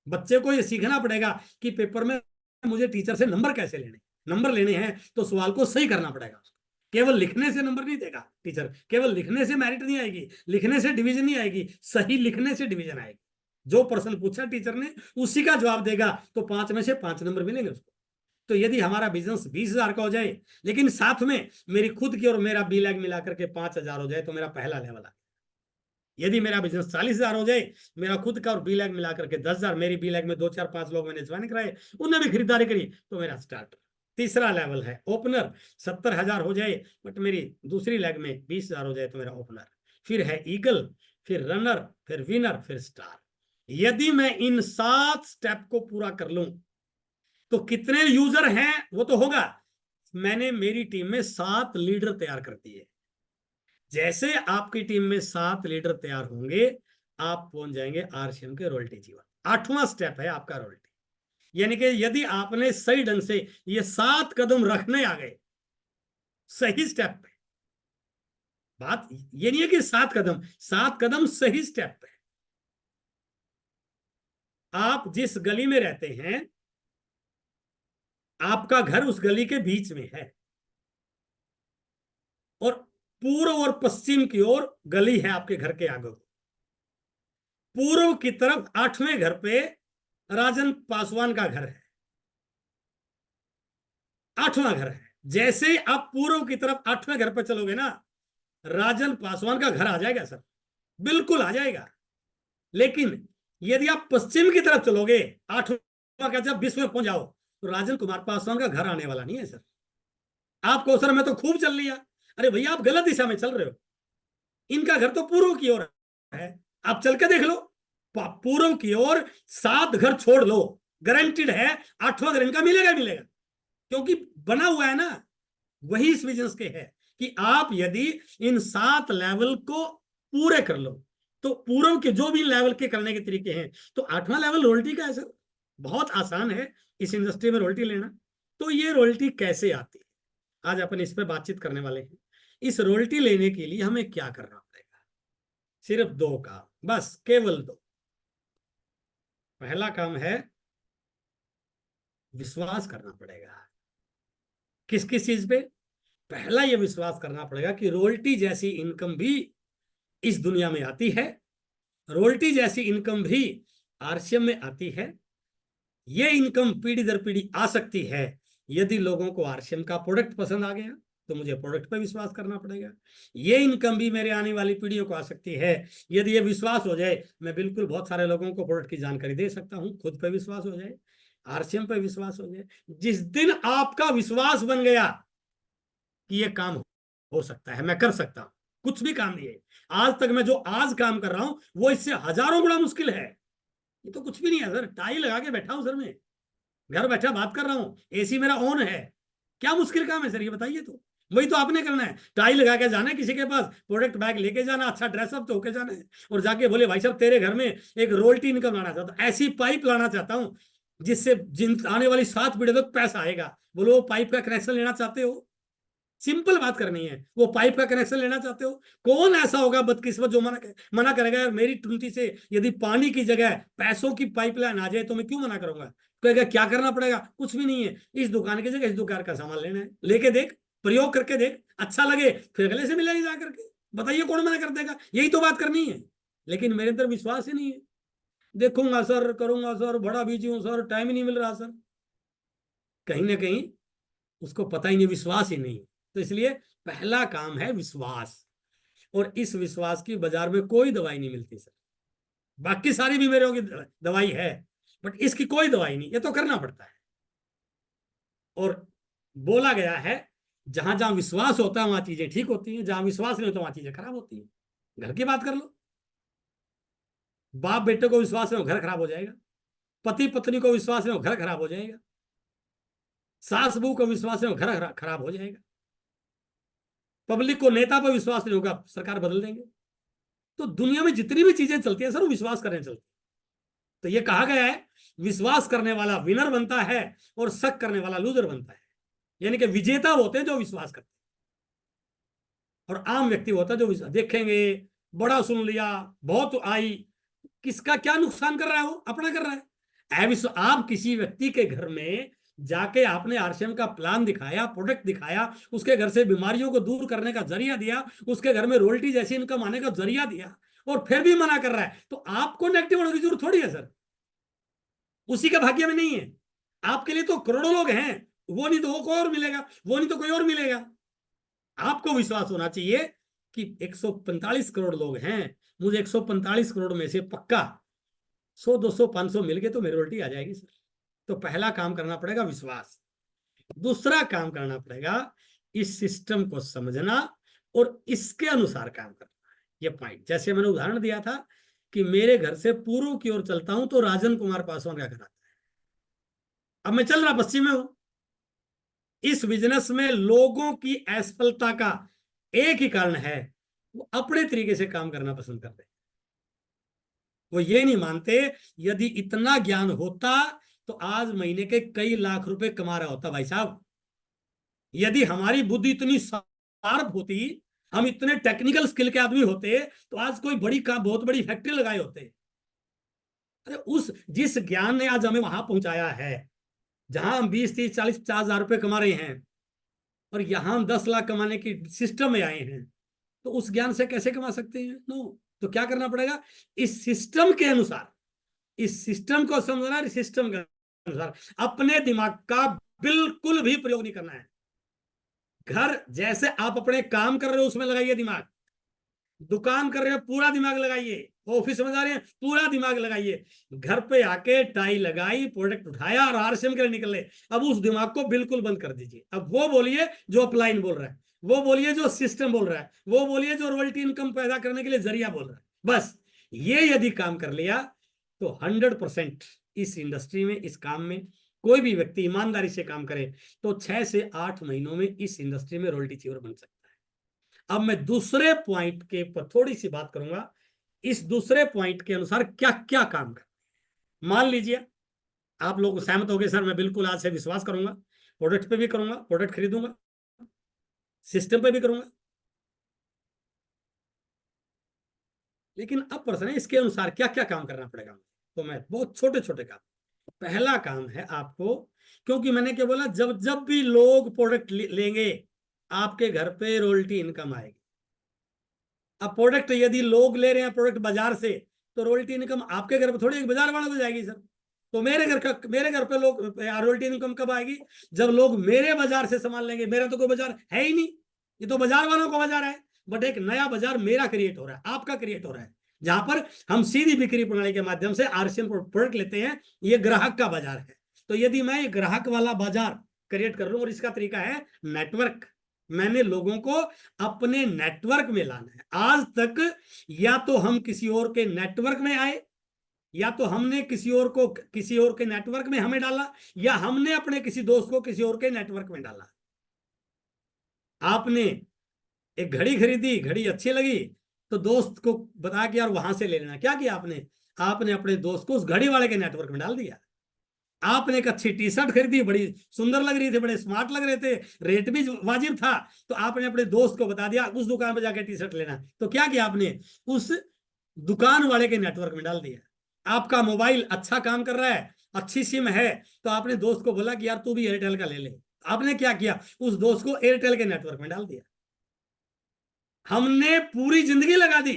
बच्चे को ये सीखना पड़ेगा कि पेपर में मुझे टीचर से नंबर कैसे लेने, नंबर लेने हैं तो सवाल को सही करना पड़ेगा उसको। केवल लिखने से नंबर नहीं देगा टीचर, केवल लिखने से मेरिट नहीं आएगी, लिखने से डिवीजन नहीं आएगी, सही लिखने से डिवीजन आएगी। जो प्रश्न पूछा टीचर ने उसी का जवाब देगा तो 5 में से 5 नंबर मिलेंगे उसको। तो यदि हमारा बिजनेस 20,000 का हो जाए, लेकिन साथ में मेरी खुद की और मेरा बी लैग मिलाकर के 5,000 हो जाए, तो मेरा पहला लेवल आ। यदि मेरा बिजनेस 40,000 हो जाए, मेरा खुद का और बी लैग मिलाकर के 10,000, मेरी बी लैग में 2 4 5 लोग मैंने ज्वाइन कराए, उन्हें भी खरीदारी करी, तो मेरा स्टार्ट। तीसरा लेवल है ओपनर, 70,000 हो जाए बट मेरी दूसरी लेग में 20,000 हो जाए तो मेरा ओपनर। फिर है ईगल, फिर रनर, फिर विनर, फिर स्टार। यदि मैं इन 7 स्टेप को पूरा कर लूं तो कितने यूजर हैं वो तो होगा। मैंने मेरी टीम में 7 लीडर तैयार कर दिए। जैसे आपकी टीम में 7 लीडर तैयार होंगे, आप पहुंच जाएंगे आरसीएम के रॉयल्टी जीवन। 8वां स्टेप है आपका रॉयल्टी, यानी कि यदि आपने सही ढंग से ये 7 कदम रखने आ गए सही स्टेप पे, बात ये नहीं है कि 7 कदम सही स्टेप पे। आप जिस गली में रहते हैं, आपका घर उस गली के बीच में है, और पूर्व और पश्चिम की ओर गली है आपके घर के आगे। पूर्व की तरफ 8वें घर पे राजन पासवान का घर है, 8वां घर है। जैसे ही आप पूर्व की तरफ 8वें घर पे चलोगे ना, राजन पासवान का घर आ जाएगा सर, बिल्कुल आ जाएगा। लेकिन यदि आप पश्चिम की तरफ चलोगे, 8वां का जब 20वें पहुंच जाओ, तो राजन कुमार पासवान का घर आने वाला नहीं है सर। आपको सर मैं तो खूब चल लिया, अरे भैया आप गलत दिशा में चल रहे हो, इनका घर तो पूर्व की ओर है, आप चल के देख लो। पूर्व की ओर 7 घर छोड़ लो, गारंटीड है 8वां घर इनका मिलेगा मिलेगा, क्योंकि बना हुआ है ना। वही इस बिजनेस के है कि आप यदि इन 7 लेवल को पूरे कर लो, तो पूर्व के जो भी लेवल के करने के तरीके हैं, तो 8वां लेवल रॉयल्टी का है सर। बहुत आसान है इस इंडस्ट्री में रॉयल्टी लेना। तो ये रॉयल्टी कैसे आती है, आज अपन इस पर बातचीत करने वाले हैं। इस रॉयल्टी लेने के लिए हमें क्या करना पड़ेगा? सिर्फ दो काम, बस केवल दो। पहला काम है विश्वास करना पड़ेगा। किस किस चीज पे? पहला ये विश्वास करना पड़ेगा कि रॉयल्टी जैसी इनकम भी इस दुनिया में आती है, रॉयल्टी जैसी इनकम भी आरसीएम में आती है। ये इनकम पीढ़ी दर पीढ़ी आ सकती है। यदि लोगों को आरसीएम का प्रोडक्ट पसंद आ गया तो मुझे प्रोडक्ट पर विश्वास करना पड़ेगा। ये इनकम भी मेरे आने वाली पीढ़ियों को आ सकती है। यदि ये विश्वास हो जाए, मैं बिल्कुल बहुत सारे लोगों को प्रोडक्ट की जानकारी दे सकता हूं। खुद पर विश्वास हो जाए, आरसीएम पर विश्वास हो जाए। जिस दिन आपका विश्वास बन गया कि ये काम हो सकता है, मैं कर सकता हूं, कुछ भी काम नहीं है। आज तक मैं जो आज काम कर रहा हूं वो इससे हजारों गुना मुश्किल है। ये तो कुछ भी नहीं है सर, टाई लगा के बैठा हूं सर, मैं घर बैठा बात कर रहा हूं, एसी मेरा ऑन है। क्या मुश्किल काम है सर, ये बताइए। तो वही तो आपने करना है, टाई लगा के जाना है किसी के पास, प्रोडक्ट बैग लेके जाना, अच्छा ड्रेसअप तो होके जाना है, और जाके बोले भाई साहब तेरे घर में एक रोल्टी इनकम लाना चाहता हूं, ऐसी पाइप लाना चाहता हूं जिससे जिन आने वाली 7 पीढ़ी तक पैसा आएगा। बोलो वो पाइप का कनेक्शन लेना चाहते हो? सिंपल बात करनी है, वो पाइप का कनेक्शन लेना चाहते हो? कौन ऐसा होगा बदकिस्मत जो मना करेगा यार मेरी टूटी से यदि पानी की जगह पैसों की पाइपलाइन आ जाए तो मैं क्यों मना करूंगा? कहेगा क्या करना पड़ेगा? कुछ भी नहीं है, इस दुकान की जगह इस दुकान का सामान लेना है, लेके देख, प्रयोग करके देख, अच्छा लगे फिर अगले से मिलेगी जा करके। बताइए कौन मना कर देगा? यही तो बात करनी है। लेकिन मेरे अंदर विश्वास ही नहीं है। देखूंगा सर, करूंगा सर, बड़ा बिजी हूं सर, टाइम ही नहीं मिल रहा सर। कहीं ना कहीं उसको पता ही नहीं, विश्वास ही नहीं। तो इसलिए पहला काम है विश्वास। और इस विश्वास की बाजार में कोई दवाई नहीं मिलती सर। बाकी सारी बीमारियों की दवाई है, बट इसकी कोई दवाई नहीं, ये तो करना पड़ता है। और बोला गया है जहां जहां विश्वास होता है वहां चीजें ठीक होती हैं, जहां विश्वास नहीं होता वहां चीजें खराब होती हैं। घर की बात कर लो, बाप बेटे को विश्वास नहीं हो घर खराब हो जाएगा, पति पत्नी को विश्वास नहीं हो घर खराब हो जाएगा, सास बहू को विश्वास नहीं हो घर खराब हो जाएगा, पब्लिक को नेता पर विश्वास नहीं होगा सरकार बदल देंगे। तो दुनिया में जितनी भी चीजें चलती है सर वो विश्वास करने चलती है। तो ये कहा गया है विश्वास करने वाला विनर बनता है और शक करने वाला लूजर बनता है। यानी कि विजेता होते हैं जो विश्वास करते हैं, और आम व्यक्ति होता है जो देखेंगे बड़ा सुन लिया, बहुत आई, किसका क्या नुकसान कर रहा है? वो अपना कर रहा है। आप किसी व्यक्ति के घर में जाके आपने आरसीएम का प्लान दिखाया, प्रोडक्ट दिखाया, उसके घर से बीमारियों को दूर करने का जरिया दिया, उसके घर में रॉयल्टी जैसी इनकम आने का जरिया दिया, और फिर भी मना कर रहा है, तो आपको नेगेटिव होने की जरूरत थोड़ी है सर। उसी का भाग्य में नहीं है। आपके लिए तो करोड़ों लोग हैं, वो नहीं तो वो कोई और मिलेगा, वो नहीं तो कोई और मिलेगा। आपको विश्वास होना चाहिए कि 145 करोड़ लोग हैं, मुझे 145 करोड़ में से पक्का 100 200 500 मिल गए तो मेजोरिटी आ जाएगी सर। तो पहला काम करना पड़ेगा विश्वास। दूसरा काम करना पड़ेगा इस सिस्टम को समझना और इसके अनुसार काम करना। ये पॉइंट जैसे मैंने उदाहरण दिया था कि मेरे घर से पूर्व की ओर चलता हूं तो राजन कुमार पासवान का घर आता है। अब मैं चल रहा पश्चिम में हूं। इस बिजनेस में लोगों की असफलता का एक ही कारण है, वो अपने तरीके से काम करना पसंद करते हैं। वो ये नहीं मानते यदि इतना ज्ञान होता तो आज महीने के कई लाख रुपए कमा रहा होता भाई साहब। यदि हमारी बुद्धि इतनी शार्प होती, हम इतने टेक्निकल स्किल के आदमी होते तो आज कोई बड़ी काम बहुत बड़ी फैक्ट्री लगाए होते। अरे उस जिस ज्ञान ने आज हमें वहां पहुंचाया है जहां हम 20 30 40 50 हजार रुपए कमा रहे हैं, और यहां हम 10 लाख कमाने की सिस्टम में आए हैं, तो उस ज्ञान से कैसे कमा सकते हैं? नो। तो क्या करना पड़ेगा? इस सिस्टम के अनुसार, इस सिस्टम को समझना, इस सिस्टम के अनुसार अपने दिमाग का बिल्कुल भी प्रयोग नहीं करना है। घर जैसे आप अपने काम कर रहे हो उसमें लगाइए दिमाग, दुकान कर रहे हो पूरा दिमाग लगाइए, ऑफिस में जा रहे हैं पूरा दिमाग लगाइए, घर पे आके टाई लगाई, प्रोडक्ट उठाया और आरसीएम के लिए निकले। अब उस दिमाग को बिल्कुल बंद कर दीजिए। अब वो बोलिए जो अपलाइन बोल रहा है, वो बोलिए जो सिस्टम बोल रहा है, वो बोलिए जो रॉयल्टी इनकम पैदा करने के लिए जरिया बोल रहा है। बस ये यदि काम कर लिया तो 100% इस इंडस्ट्री में, इस काम में कोई भी व्यक्ति ईमानदारी से काम करे तो 6 से 8 महीनों में इस इंडस्ट्री में रॉयल्टी चीवर बन सकता है। अब मैं दूसरे पॉइंट के ऊपर थोड़ी सी बात करूंगा, इस दूसरे पॉइंट के अनुसार क्या क्या काम कर। मान लीजिए आप लोग सहमत हो गए सर, मैं बिल्कुल आज से विश्वास करूंगा, प्रोडक्ट पे भी करूंगा, प्रोडक्ट खरीदूंगा, सिस्टम पे भी करूंगा। लेकिन अब प्रश्न है इसके अनुसार क्या क्या काम करना पड़ेगा। तो मैं बहुत छोटे छोटे काम। पहला काम है आपको, क्योंकि मैंने क्या बोला, जब जब भी लोग प्रोडक्ट लेंगे आपके घर पे रॉयल्टी इनकम आएगी। अब प्रोडक्ट यदि लोग ले रहे हैं प्रोडक्ट बाजार से, तो रॉयल्टी इनकम आपके घर पे थोड़ी एक बाजार वालों को जाएगी सर। तो मेरे घर पे लोग रॉयल्टी इनकम कब आएगी? जब लोग मेरे बाजार से सामान लेंगे। मेरा तो कोई बाजार है ही नहीं, ये तो बाजार वालों का बाजार है। बट एक नया बाजार मेरा क्रिएट हो रहा है, आपका क्रिएट हो रहा है, जहां पर हम सीधी बिक्री प्रणाली के माध्यम से आरसीएम प्रोडक्ट लेते हैं। ये ग्राहक का बाजार है। तो यदि मैं ये ग्राहक वाला बाजार क्रिएट कर रहा हूं, और इसका तरीका है नेटवर्क। मैंने लोगों को अपने नेटवर्क में लाना है। आज तक या तो हम किसी और के नेटवर्क में आए, या तो हमने किसी और के नेटवर्क में हमें डाला, या हमने अपने किसी दोस्त को किसी और के नेटवर्क में डाला। आपने एक घड़ी खरीदी, घड़ी अच्छी लगी, तो दोस्त को बता के यार वहां से ले लेना। क्या किया आपने? आपने अपने दोस्त को उस घड़ी वाले के नेटवर्क में डाल दिया। आपने एक अच्छी टी शर्ट खरीदी, बड़ी सुंदर लग रही थी, बड़े स्मार्ट लग रहे थे, रेट भी वाजिब था, तो आपने अपने दोस्त को बता दिया उस दुकान पर जाके टी शर्ट लेना। तो क्या किया आपने? उस दुकान वाले के नेटवर्क में डाल दिया। आपका मोबाइल अच्छा काम कर रहा है, अच्छी सिम है, तो आपने दोस्त को बोला कि यार तू भी एयरटेल का ले ले। आपने क्या किया? उस दोस्त को एयरटेल के नेटवर्क में डाल दिया। हमने पूरी जिंदगी लगा दी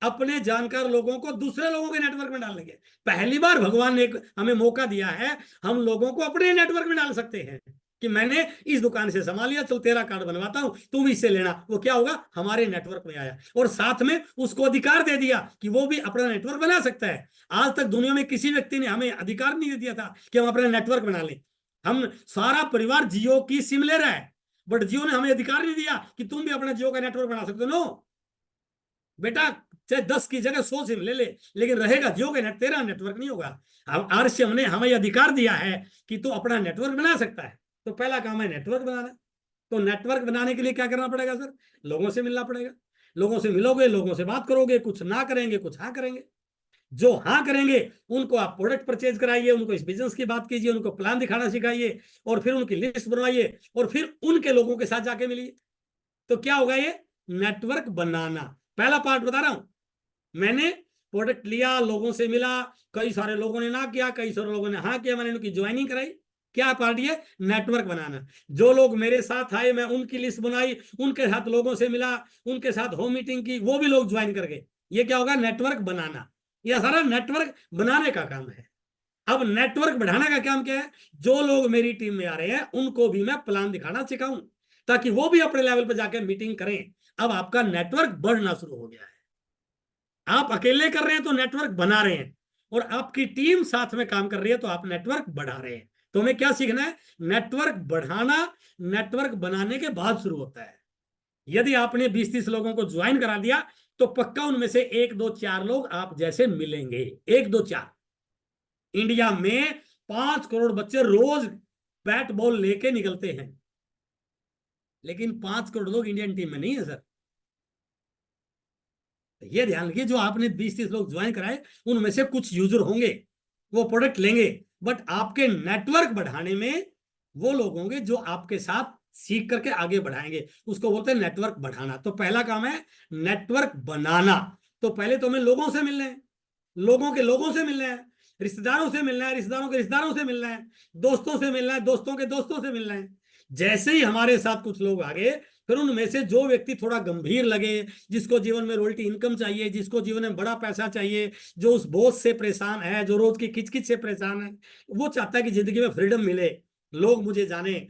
अपने जानकार लोगों को दूसरे लोगों के नेटवर्क में डालने के। पहली बार भगवान ने हमें मौका दिया है, हम लोगों को अपने नेटवर्क में डाल सकते हैं कि मैंने इस दुकान से सामान लिया, चल तेरा कार्ड बनवाता हूं, तुम इससे लेना। वो क्या होगा? हमारे नेटवर्क में आया, और साथ में उसको अधिकार दे दिया कि वो भी अपना नेटवर्क बना सकता है। आज तक दुनिया में किसी व्यक्ति ने हमें अधिकार नहीं दिया था कि हम अपना नेटवर्क बना लें। हम सारा परिवार जियो की सिम ले रहा है, बट जियो ने हमें अधिकार नहीं दिया कि तुम भी अपना जियो का नेटवर्क बना सकते हो। नो बेटा, चाहे 10 की जगह 100 सिम ले ले, लेकिन रहेगा जियो का नेट, तेरा नेटवर्क नहीं होगा। अब आरसीएम ने हमें अधिकार दिया है कि तू अपना नेटवर्क बना सकता है। तो पहला काम है नेटवर्क बनाना। तो नेटवर्क बनाने के लिए क्या करना पड़ेगा सर? लोगों से मिलना पड़ेगा। लोगों से मिलोगे, लोगों से बात करोगे, कुछ ना करेंगे, कुछ हाँ करेंगे। जो हाँ करेंगे उनको आप प्रोडक्ट परचेज कराइए, उनको इस बिजनेस की बात कीजिए, उनको प्लान दिखाना सिखाइए, और फिर उनकी लिस्ट बनवाइए, और फिर उनके लोगों के साथ जाके मिलिए। तो क्या होगा? ये नेटवर्क बनाना। पहला पार्ट बता रहा हूं। मैंने प्रोडक्ट लिया, लोगों से मिला, कई सारे लोगों ने ना किया, कई सारे लोगों ने हाँ किया, मैंने उनकी ज्वाइनिंग कराई। क्या पार्ट? है नेटवर्क बनाना। जो लोग मेरे साथ आए मैं उनकी लिस्ट बनाई, उनके साथ लोगों से मिला, उनके साथ होम मीटिंग की, वो भी लोग ज्वाइन कर गए। ये क्या होगा? नेटवर्क बनाना। यह सारा नेटवर्क बनाने का काम है। अब नेटवर्क बढ़ाने का काम क्या है? जो लोग मेरी टीम में आ रहे हैं उनको भी मैं प्लान दिखाना सिखाऊं, ताकि वो भी अपने लेवल पर जाकर मीटिंग करें। अब आपका नेटवर्क बढ़ना शुरू हो गया है। आप अकेले कर रहे हैं तो नेटवर्क बना रहे हैं, और आपकी टीम साथ में काम कर रही है तो आप नेटवर्क बढ़ा रहे हैं। तो हमें क्या सीखना है? नेटवर्क बढ़ाना नेटवर्क बनाने के बाद शुरू होता है। यदि आपने 20-30 लोगों को ज्वाइन करा दिया, तो पक्का उनमें से 1-2-4 लोग आप जैसे मिलेंगे। 1-2-4। इंडिया में 5 करोड़ बच्चे रोज बैट बॉल लेके निकलते हैं, लेकिन 5 करोड़ लोग इंडियन टीम में नहीं है सर। ये ध्यान रखिए, जो आपने 20-30 लोग ज्वाइन कराए उनमें से कुछ यूजर होंगे, वो प्रोडक्ट लेंगे, बट आपके नेटवर्क बढ़ाने में वो लोग होंगे जो आपके साथ सीख करके आगे बढ़ाएंगे। उसको बोलते हैं नेटवर्क बढ़ाना। तो पहला काम है नेटवर्क बनाना। तो पहले तो हमें लोगों से मिलना है, लोगों के लोगों से मिलना है, रिश्तेदारों से मिलना है, रिश्तेदारों के रिश्तेदारों से मिलना है, दोस्तों से मिलना है, दोस्तों के दोस्तों से मिलना है। जैसे ही हमारे साथ कुछ लोग आ गए, फिर उनमें से जो व्यक्ति थोड़ा गंभीर लगे, जिसको जीवन में रॉयल्टी इनकम चाहिए, जिसको जीवन में बड़ा पैसा चाहिए, जो उस बोझ से परेशान है, जो रोज की किचकिच से परेशान है, वो चाहता है कि जिंदगी में फ्रीडम मिले, लोग मुझे जाने,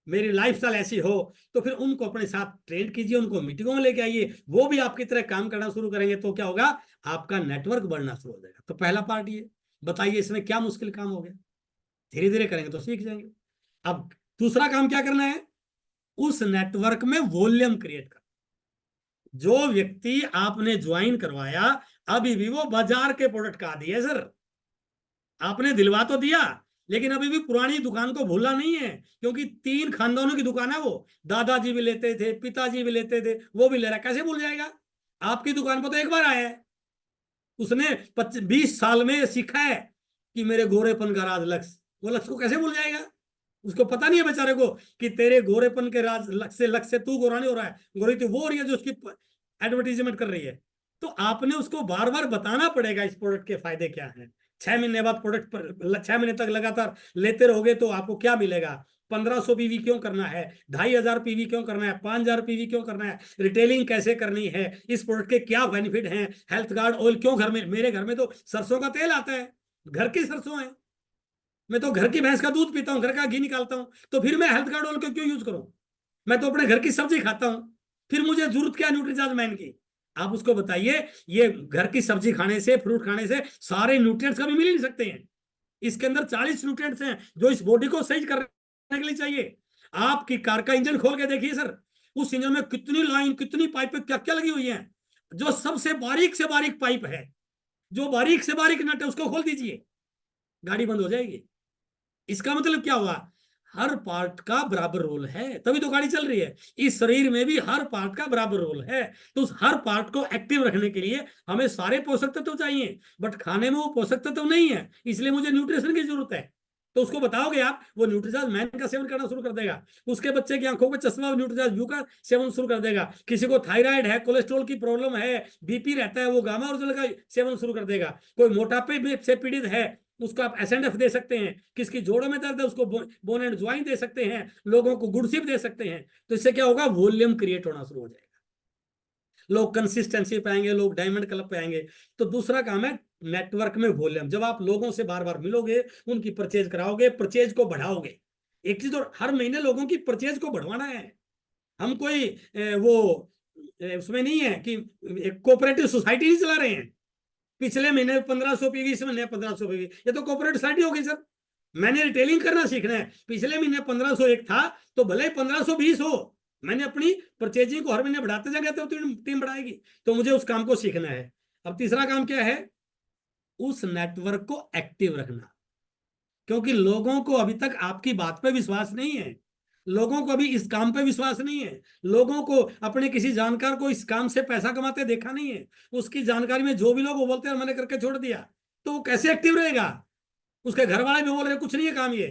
मेरी लाइफस्टाइल ऐसी हो, तो फिर उनको अपने साथ ट्रेन कीजिए, उनको मीटिंगों में लेके आइए, वो भी आपकी तरह काम करना शुरू करेंगे। तो क्या होगा? आपका नेटवर्क बढ़ना शुरू हो जाएगा। तो पहला पार्ट ये। बताइए इसमें क्या मुश्किल काम हो गया? धीरे धीरे करेंगे तो सीख जाएंगे। अब दूसरा काम क्या करना है? उस नेटवर्क में वॉल्यूम क्रिएट कर। जो व्यक्ति आपने ज्वाइन करवाया, अभी भी वो बाजार के प्रोडक्ट का आदी है सर। आपने दिलवा तो दिया, लेकिन अभी भी पुरानी दुकान को भूला नहीं है, क्योंकि 3 खानदानों की दुकान है वो। दादाजी भी लेते थे, पिताजी भी लेते थे, वो भी ले रहा है, कैसे भूल जाएगा? आपकी दुकान पर तो एक बार आया है, उसने 20 साल में सीखा है कि मेरे गोरेपन का राज लक्ष्य, वो लक्ष्य को कैसे भूल जाएगा? उसको पता नहीं है बेचारे को कि तेरे गोरेपन के राज लक्ष्य से तू गोरा नहीं हो रहा है, गोरी तो वो हो रही है जो उसकी एडवर्टीजमेंट कर रही है। तो आपने उसको बार बार बताना पड़ेगा इस प्रोडक्ट के फायदे क्या हैं। 6 महीने बाद प्रोडक्ट पर 6 महीने तक लगातार लेते रहोगे तो आपको क्या मिलेगा? 1500 पीवी क्यों करना है, 2500 पीवी क्यों करना है, 5000 पीवी क्यों करना है, रिटेलिंग कैसे करनी है, इस प्रोडक्ट के क्या बेनिफिट हैं, हेल्थ गार्ड ऑयल क्यों घर में, मेरे घर में तो सरसों का तेल आता है, घर की सरसों है, मैं तो घर की भैंस का दूध पीता हूँ, घर का घी निकालता हूँ, तो फिर मैं हेल्थ गार्ड ऑयल को क्यों यूज करूं? मैं तो अपने घर की सब्जी खाता हूं, फिर मुझे जरूरत क्या न्यूट्रीचार्ज मैन की? आप उसको बताइए ये घर की सब्जी खाने से, फ्रूट खाने से सारे न्यूट्रिएंट्स कभी मिल ही नहीं सकते हैं। इसके अंदर 40 न्यूट्रिएंट्स हैं जो इस बॉडी को सही करने के लिए चाहिए। आपकी कार का इंजन खोल के देखिए सर, उस इंजन में कितनी लाइन, कितनी पाइप, क्या क्या लगी हुई है। जो सबसे बारीक से बारीक पाइप है, जो बारीक से बारीक नट है, उसको खोल दीजिए, गाड़ी बंद हो जाएगी। इसका मतलब क्या हुआ? हर पार्ट का बराबर रोल है, तभी तो गाड़ी चल रही है। इस शरीर में भी हर पार्ट का बराबर रोल है। तो उस हर पार्ट को एक्टिव रखने के लिए हमें सारे पोषक तत्व चाहिए, बट खाने में वो पोषक तत्व नहीं है, इसलिए मुझे न्यूट्रिशन की जरूरत है। तो उसको बताओगे आप, वो न्यूट्रीचार्ज मैन का सेवन करना शुरू कर देगा। उसके बच्चे की आंखों में चश्मा, न्यूट्रीचार्ज व्यू का सेवन शुरू कर देगा। किसी को थायराइड है, कोलेस्ट्रॉल की प्रॉब्लम है, बीपी रहता है, वो गामा ओरिजिनल का सेवन शुरू कर देगा। कोई मोटापे से पीड़ित है, उसको आप एसएनएफ दे सकते हैं। किसकी जोड़ों में दर्द है, उसको बोन एंड ज्वाइन दे सकते हैं। लोगों को गुड़सिप दे सकते हैं। तो इससे क्या होगा? वॉल्यूम क्रिएट होना शुरू हो जाएगा, लोग कंसिस्टेंसी पे आएंगे, लोग डायमंड क्लब पे आएंगे। तो दूसरा काम है नेटवर्क में वॉल्यूम। जब आप लोगों से बार बार मिलोगे, उनकी परचेज कराओगे, परचेज को बढ़ाओगे। एक चीज और, हर महीने लोगों की परचेज को बढ़वाना है। हम कोई उसमें नहीं है कि कोऑपरेटिव सोसाइटी नहीं चला रहे हैं। पिछले महीने 1500 पीवी, इस महीने 1500 पीवी, ये तो कोऑपरेटिव सोसाइटी हो गई सर। मैंने रिटेलिंग करना सीखना है। पिछले महीने 1501 था, तो भले ही 1520 हो, मैंने अपनी परचेजिंग को हर महीने बढ़ाते जाएंगे तो टीम बढ़ाएगी। तो मुझे उस काम को सीखना है। अब तीसरा काम क्या है? उस नेटवर्क को एक्टिव रखना। क्योंकि लोगों को अभी तक आपकी बात पे विश्वास नहीं है, लोगों को अभी इस काम पे विश्वास नहीं है, लोगों को अपने किसी जानकार को इस काम से पैसा कमाते देखा नहीं है। उसकी जानकारी में जो भी लोग वो बोलते हैं मैंने करके छोड़ दिया, तो वो कैसे एक्टिव रहेगा? उसके घर वाले भी बोल रहे कुछ नहीं है काम ये।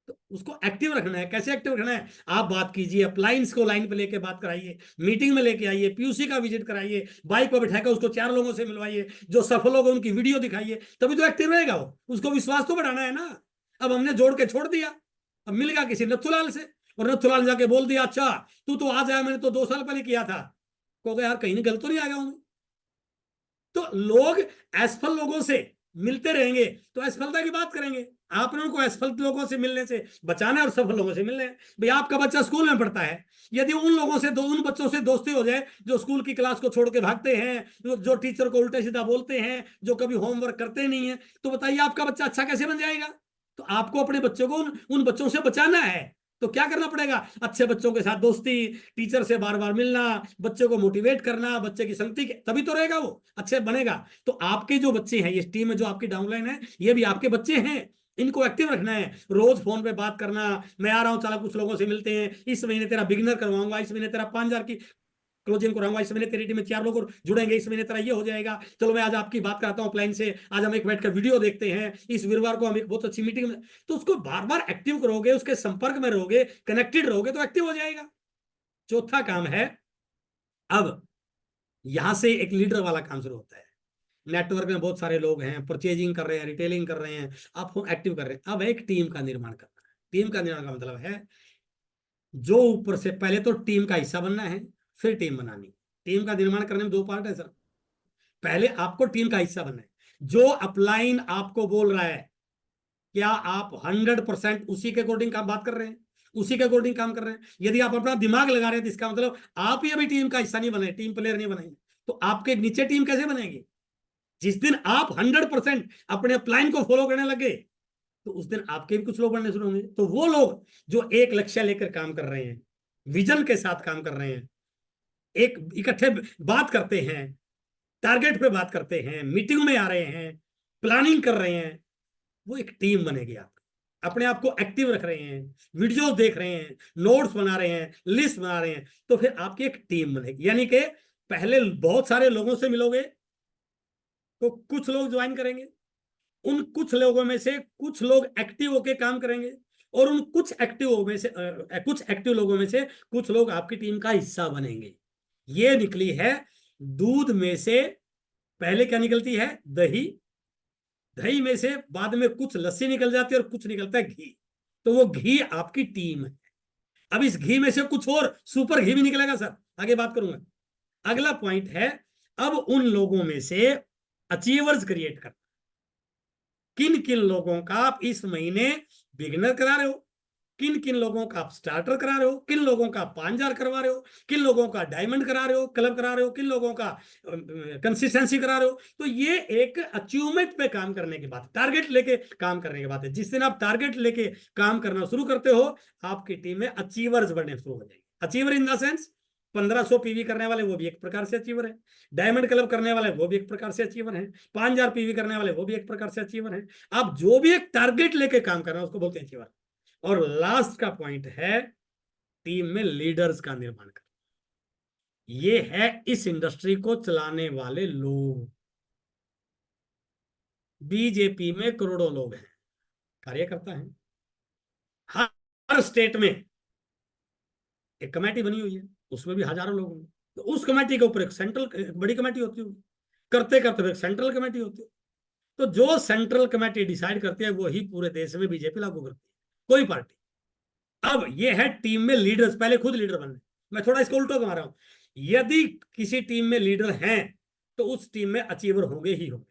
तो उसको एक्टिव रखना है। कैसे एक्टिव रखना है? आप बात कीजिए, अप्लायंस को लाइन पे लेके बात कराइए, मीटिंग में लेके आइए, पीयूसी का विजिट कराइए, बाइक पर बैठाकर उसको 4 लोगों से मिलवाइए, जो सफल होगा उनकी वीडियो दिखाइए, तभी तो एक्टिव रहेगा वो। उसको विश्वास तो बढ़ाना है ना। अब हमने जोड़ के छोड़ दिया। अब मिल गया किसी नथुलाल से, और नथुलाल जाके बोल दिया अच्छा तू तो आ जाए, मैंने तो 2 साल पहले किया था। कहोगे यार कहीं गलत तो नहीं आ गया हूं। तो लोग असफल लोगों से मिलते रहेंगे तो असफलता की बात करेंगे। आपने उनको असफल लोगों से मिलने से बचाना है और सफल लोगों से मिलने हैं। भाई आपका बच्चा स्कूल में पढ़ता है, यदि उन लोगों से उन बच्चों से दोस्ती हो जाए जो स्कूल की क्लास को छोड़ के भागते हैं, जो टीचर को उल्टे सीधा बोलते हैं, जो कभी होमवर्क करते नहीं है, तो बताइए आपका बच्चा अच्छा कैसे बन जाएगा? तो आपको अपने बच्चों को उन बच्चों से बचाना है। तो क्या करना पड़ेगा? अच्छे बच्चों के साथ दोस्ती, टीचर से बार बार मिलना, बच्चे को मोटिवेट करना, बच्चे की संगति तभी तो रहेगा वो अच्छे बनेगा। तो आपके जो बच्चे हैं, इस टीम में जो आपकी डाउनलाइन है, ये भी आपके बच्चे हैं। इनको एक्टिव रखना है। रोज फोन पे बात करना, मैं आ रहा हूँ चला कुछ लोगों से मिलते हैं, इस महीने तेरा बिगिनर करवाऊंगा, इस महीने तेरा 5000 की क्लोजिंग कराऊंगा, इस महीने तेरी टीम में 4 लोग और जुड़ेंगे, इस महीने तेरा ये हो जाएगा। चलो मैं आज आपकी बात कराता हूँ ऑफलाइन से, आज हम एक बैठ कर वीडियो देखते हैं, इस वीरवार को हम एक बहुत अच्छी मीटिंग में। तो उसको बार बार एक्टिव करोगे, उसके संपर्क में रहोगे, कनेक्टेड रहोगे, तो एक्टिव हो जाएगा। चौथा काम है, अब यहां से एक लीडर वाला काम शुरू होता है। नेटवर्क में बहुत सारे लोग हैं, परचेजिंग कर रहे हैं, रिटेलिंग कर रहे हैं, आप एक्टिव कर रहे हैं। अब एक टीम का निर्माण करना है। टीम का निर्माण का मतलब है जो ऊपर से पहले तो टीम का हिस्सा बनना है, फिर टीम बनानी। टीम का निर्माण करने में 2 पार्ट है सर। पहले आपको टीम का हिस्सा बनना है। जो अपलाइन आपको बोल रहा है, क्या आप 100% उसी के अकॉर्डिंग काम बात कर रहे हैं, उसी के अकॉर्डिंग काम कर रहे हैं? यदि आप अपना दिमाग लगा रहे हैं तो इसका मतलब आप ही अभी टीम का हिस्सा नहीं बने, टीम प्लेयर नहीं बनेंगे। तो आपके नीचे टीम कैसे बनेगी? जिस दिन आप 100% अपने प्लान को फॉलो करने लगे, तो उस दिन आपके भी कुछ लोग बनने शुरू होंगे। तो वो लोग जो एक लक्ष्य लेकर काम कर रहे हैं, विजन के साथ काम कर रहे हैं, एक इकट्ठे बात करते हैं, टारगेट पे बात करते हैं, मीटिंग में आ रहे हैं, प्लानिंग कर रहे हैं, वो एक टीम बनेगी। आप अपने आप को एक्टिव रख रहे हैं, वीडियोस देख रहे हैं, नोट्स बना रहे हैं, लिस्ट बना रहे हैं, तो फिर आपकी एक टीम बनेगी। यानी कि पहले बहुत सारे लोगों से मिलोगे तो कुछ लोग ज्वाइन करेंगे, उन कुछ लोगों में से कुछ लोग एक्टिव होके काम करेंगे, और उन कुछ एक्टिव में से कुछ एक्टिव लोगों में से कुछ लोग आपकी टीम का हिस्सा बनेंगे। ये निकली है दूध में से पहले क्या निकलती है, दही, दही में से बाद में कुछ लस्सी निकल जाती है और कुछ निकलता है घी। तो वो घी आपकी टीम है। अब इस घी में से कुछ और सुपर घी भी निकलेगा सर, आगे बात करूंगा। अगला पॉइंट है, अब उन लोगों में से अचीवर्स क्रिएट करना। किन किन लोगों का आप इस महीने बिगिनर करा रहे हो, किन किन लोगों का आप स्टार्टर करा रहे हो, किन लोगों का 5,000 करवा रहे हो, किन लोगों का डायमंड करा रहे हो, क्लब करा रहे हो, किन लोगों का कंसिस्टेंसी करा रहे हो। तो ये एक अचीवमेंट पे काम करने की बात है, टारगेट लेके काम करने की बात है। जिस दिन आप टारगेट लेके काम करना शुरू करते हो, आपकी टीम में अचीवर्स बनने शुरू हो जाएंगे। Achiever in the sense 1500 PV करने वाले वो भी एक प्रकार से अचीवर है, डायमंड क्लब करने वाले वो भी एक प्रकार से अचीवर है, 5,000 पीवी करने वाले वो भी एक प्रकार से अचीवर है। आप जो भी एक टारगेट लेके काम कर रहे हैं उसको बोलते हैं अचीवर। और लास्ट का पॉइंट है टीम में लीडर्स का निर्माण करना। ये है इस इंडस्ट्री को चलाने वाले लोग। बीजेपी में करोड़ों लोग हैं, कार्यकर्ता हैं, हर स्टेट में एक कमेटी बनी हुई है, उसमें भी हजारों लोग होंगे। तो उस कमेटी के ऊपर एक सेंट्रल एक बड़ी कमेटी होती होगी, करते करते एक सेंट्रल कमेटी होती है। तो जो सेंट्रल कमेटी डिसाइड करती है वही पूरे देश में बीजेपी लागू करती है, कोई पार्टी। अब ये है टीम में लीडर्स, पहले खुद लीडर बनने। मैं थोड़ा इसको उल्टा घुमा रहा हूं। यदि किसी टीम में लीडर हैं तो उस टीम में अचीवर होंगे ही होंगे।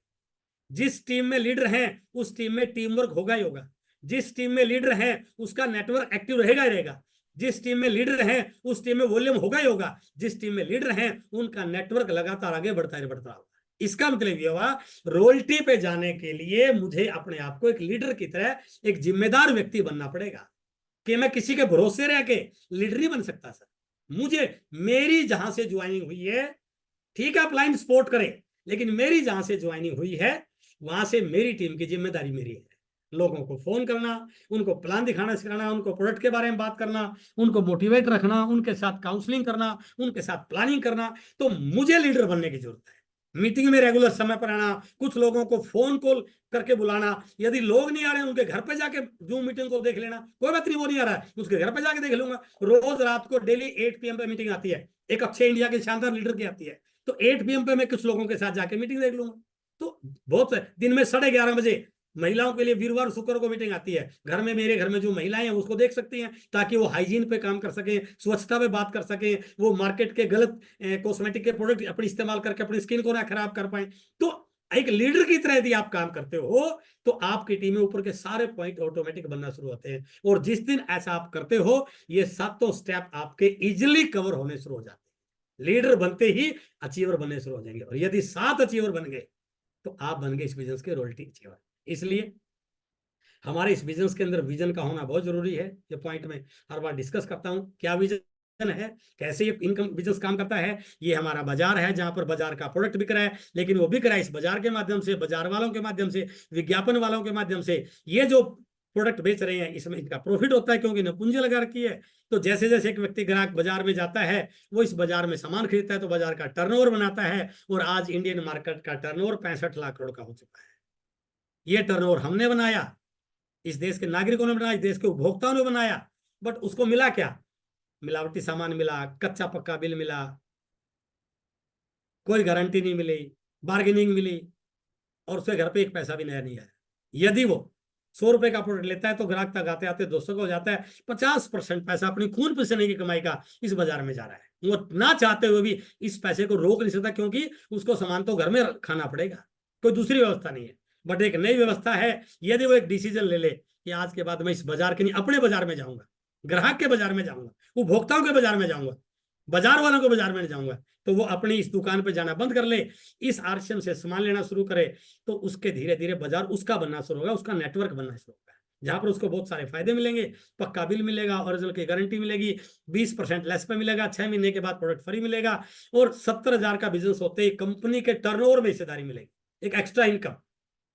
जिस टीम में लीडर हैं उस टीम में टीम वर्क होगा ही होगा। जिस टीम में लीडर है उसका नेटवर्क एक्टिव रहेगा ही रहेगा। जिस टीम में लीडर है उस टीम में वॉल्यूम होगा ही होगा। जिस टीम में लीडर है उनका नेटवर्क लगातार आगे बढ़ता ही बढ़ता होगा। इसका मतलब ये हुआ, रोयल्टी पे जाने के लिए मुझे अपने आप को एक लीडर की तरह एक जिम्मेदार व्यक्ति बनना पड़ेगा कि मैं किसी के भरोसे रह के लीडर नहीं बन सकता सर। मुझे मेरी जहां से ज्वाइनिंग हुई है, ठीक है आप लाइन सपोर्ट करें, लेकिन मेरी जहां से ज्वाइनिंग हुई है वहां से मेरी टीम की जिम्मेदारी मेरी है। लोगों को फोन करना, उनको प्लान दिखाना सिखाना, उनको प्रोडक्ट के बारे में बात करना, उनको मोटिवेट रखना, उनके साथ काउंसलिंग करना, उनके साथ प्लानिंग करना। तो मुझे लीडर बनने की जरूरत है। मीटिंग में रेगुलर समय पर आना, कुछ लोगों को फोन कॉल करके बुलाना, यदि लोग नहीं आ रहे हैं उनके घर पे जाके जूम मीटिंग को देख लेना, कोई बात नहीं वो नहीं आ रहा है उसके घर पे जाके देख लूंगा। रोज रात को डेली 8 PM पे मीटिंग आती है, एक अक्षय इंडिया के शानदार लीडर की आती है। तो 8 PM पे मैं कुछ लोगों के साथ जाके मीटिंग देख लूंगा। तो बहुत दिन में 11:30 बजे महिलाओं के लिए वीरवार शुक्र को मीटिंग आती है, घर में मेरे घर में जो महिलाएं हैं उसको देख सकती हैं, ताकि वो हाइजीन पे काम कर सकें, स्वच्छता पे बात कर सकें, वो मार्केट के गलत कॉस्मेटिक के प्रोडक्ट अपने इस्तेमाल करके अपनी स्किन को ना खराब कर पाए। तो एक लीडर की तरह यदि आप काम करते हो तो आपकी टीम में ऊपर के सारे पॉइंट ऑटोमेटिक बनना शुरू होते हैं। और जिस दिन ऐसा आप करते हो ये सातों स्टेप आपके इजिली कवर होने शुरू हो जाते हैं। लीडर बनते ही अचीवर बनने शुरू हो जाएंगे, और यदि 7 अचीवर बन गए तो आप बन गए इस बिजनेस के रॉयल्टी अचीवर। इसलिए हमारे इस बिजनेस के अंदर विजन का होना बहुत जरूरी है। ये पॉइंट में हर बार डिस्कस करता हूं, क्या विजन है, कैसे ये इनकम बिजनेस काम करता है। ये हमारा बाजार है जहां पर बाजार का प्रोडक्ट बिक रहा है, लेकिन वो बिक रहा है इस बाजार के माध्यम से, बाजार वालों के माध्यम से, विज्ञापन वालों के माध्यम से। ये जो प्रोडक्ट बेच रहे हैं इसमें इनका प्रॉफिट होता है क्योंकि इन्हें पूंजी लगा रखी है। तो जैसे जैसे एक व्यक्ति ग्राहक बाजार में जाता है वो इस बाजार में सामान खरीदता है तो बाजार का टर्नओवर बनाता है, और आज इंडियन मार्केट का टर्नओवर 65 लाख करोड़ का हो चुका है। ये टर्नओवर हमने बनाया, इस देश के नागरिकों ने बनाया, इस देश के उपभोक्ताओं ने बनाया। बट उसको मिला क्या, मिलावटी सामान मिला, कच्चा पक्का बिल मिला, कोई गारंटी नहीं मिली, बार्गेनिंग मिली, और उसके घर पे एक पैसा भी नया नहीं आया। यदि वो 100 रुपए का प्रोडक्ट लेता है तो ग्राहक तक आते आते 200 का हो जाता है। 50% पैसा अपनी खून पसीने की कमाई का इस बाजार में जा रहा है। वो ना चाहते हुए भी इस पैसे को रोक नहीं सकता, क्योंकि उसको सामान तो घर में खाना पड़ेगा, कोई दूसरी व्यवस्था नहीं है। बट एक नई व्यवस्था है, यदि वो एक डिसीजन ले ले कि आज के बाद मैं इस बाजार के नहीं अपने बाजार में जाऊंगा, ग्राहक के बाजार में जाऊंगा, उपभोक्ताओं के बाजार में जाऊंगा, बाजार वालों के बाजार में जाऊंगा, तो वो अपनी इस दुकान पे जाना बंद कर ले, इस आरसीएम से सामान लेना शुरू करे, तो उसके धीरे धीरे बाजार उसका बनना शुरू होगा, उसका नेटवर्क बनना शुरू होगा, जहां पर उसको बहुत सारे फायदे मिलेंगे। पक्का बिल मिलेगा, ओरिजिनल की गारंटी मिलेगी, 20% लेस पे मिलेगा, 6 महीने के बाद प्रोडक्ट फ्री मिलेगा, और 70,000 का बिजनेस होते ही कंपनी के टर्नओवर में हिस्सेदारी मिलेगी, एक एक्स्ट्रा इनकम,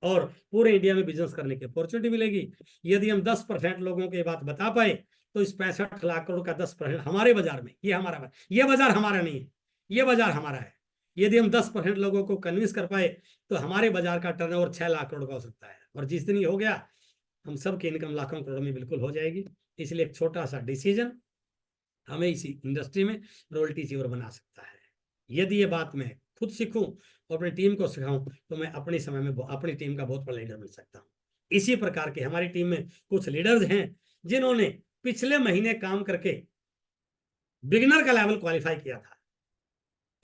और पूरे इंडिया में बिजनेस करने की अपॉर्चुनिटी मिलेगी। यदि हम 10% लोगों की बात बता पाए तो इस 65 लाख करोड़ का 10% हमारे बाजार में, ये हमारा, ये बाजार हमारा नहीं है, ये बाजार हमारा है। यदि हम 10% लोगों को कन्विंस कर पाए तो हमारे बाजार का टर्नओवर 6 लाख करोड़ का हो सकता है। और जिस दिन ये हो गया, हम सब की इनकम लाखों करोड़ों में बिल्कुल हो जाएगी। इसलिए एक छोटा सा डिसीजन हमें इसी इंडस्ट्री में रॉयल्टी चीवर बना सकता है। यदि ये बात मैं खुद सीखूं और अपनी टीम को सिखाऊं, तो मैं अपने समय में अपनी टीम का बहुत बड़ा लीडर बन सकता हूं। इसी प्रकार के हमारी टीम में कुछ लीडर्स हैं जिन्होंने पिछले महीने काम करके बिगिनर का लेवल क्वालिफाई किया था।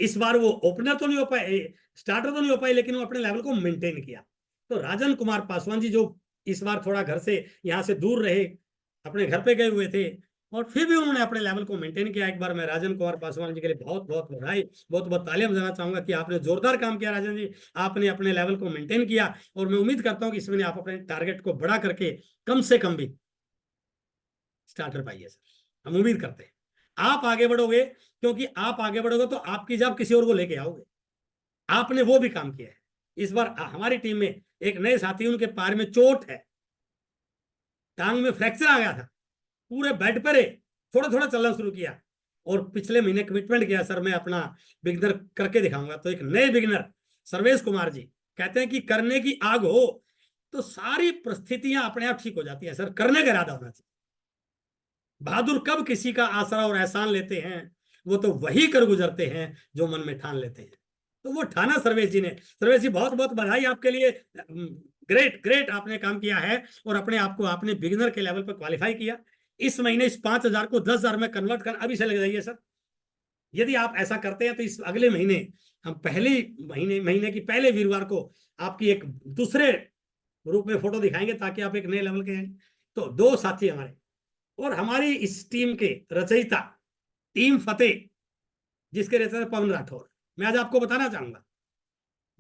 इस बार वो ओपनर तो नहीं हो पाए, स्टार्टर तो नहीं हो पाए, लेकिन वो अपने लेवल को मेंटेन किया। तो राजन कुमार पासवान जी, जो इस बार थोड़ा घर से यहाँ से दूर रहे, अपने घर पे गए हुए थे, और फिर भी उन्होंने अपने लेवल को मेंटेन किया। एक बार मैं राजन कुमार पासवान जी के लिए बहुत बहुत बधाई, बहुत बहुत तालियां बजाना चाहूंगा कि आपने जोरदार काम किया राजन जी। आपने अपने लेवल को मेंटेन किया, और मैं उम्मीद करता हूँ कि इसमें आप अपने टारगेट को बड़ा करके कम से कम भी स्टार्टर पाइए सर। हम उम्मीद करते हैं आप आगे बढ़ोगे, क्योंकि आप आगे बढ़ोगे तो आपकी जॉब किसी और को लेके आओगे। आपने वो भी काम किया है। इस बार हमारी टीम में एक नए साथी, उनके पैर में चोट है, टांग में फ्रैक्चर आ गया था, पूरे बेड पर थोड़ा थोड़ा चलना शुरू किया, और पिछले महीने कमिटमेंट किया, सर मैं अपना बिगिनर करके दिखाऊंगा। तो एक नए बिगिनर सर्वेश कुमार जी कहते हैं कि करने की आग हो तो सारी परिस्थितियां अपने आप ठीक हो जाती है सर, करने का इरादा होना चाहिए। बहादुर कब किसी का आसरा और एहसान लेते हैं, वो तो वही कर गुजरते हैं जो मन में ठान लेते हैं। तो वो ठाना सर्वेश जी ने। सर्वेश जी, बहुत बहुत बधाई आपके लिए। ग्रेट ग्रेट आपने काम किया है, और अपने आप को आपने बिगिनर के लेवल पर क्वालिफाई किया। इस महीने इस 5,000 को 10,000 में कन्वर्ट कर अभी से लग जाइए सर। यदि आप ऐसा करते हैं तो इस अगले महीने हम पहले महीने की पहले वीरवार को आपकी एक दूसरे रूप में फोटो दिखाएंगे, ताकि आप एक नए लेवल के हैं। तो दो साथी हमारे, और हमारी इस टीम के रचयिता, टीम फतेह, जिसके रचयिता पवन राठौर। मैं आज आपको बताना चाहूंगा,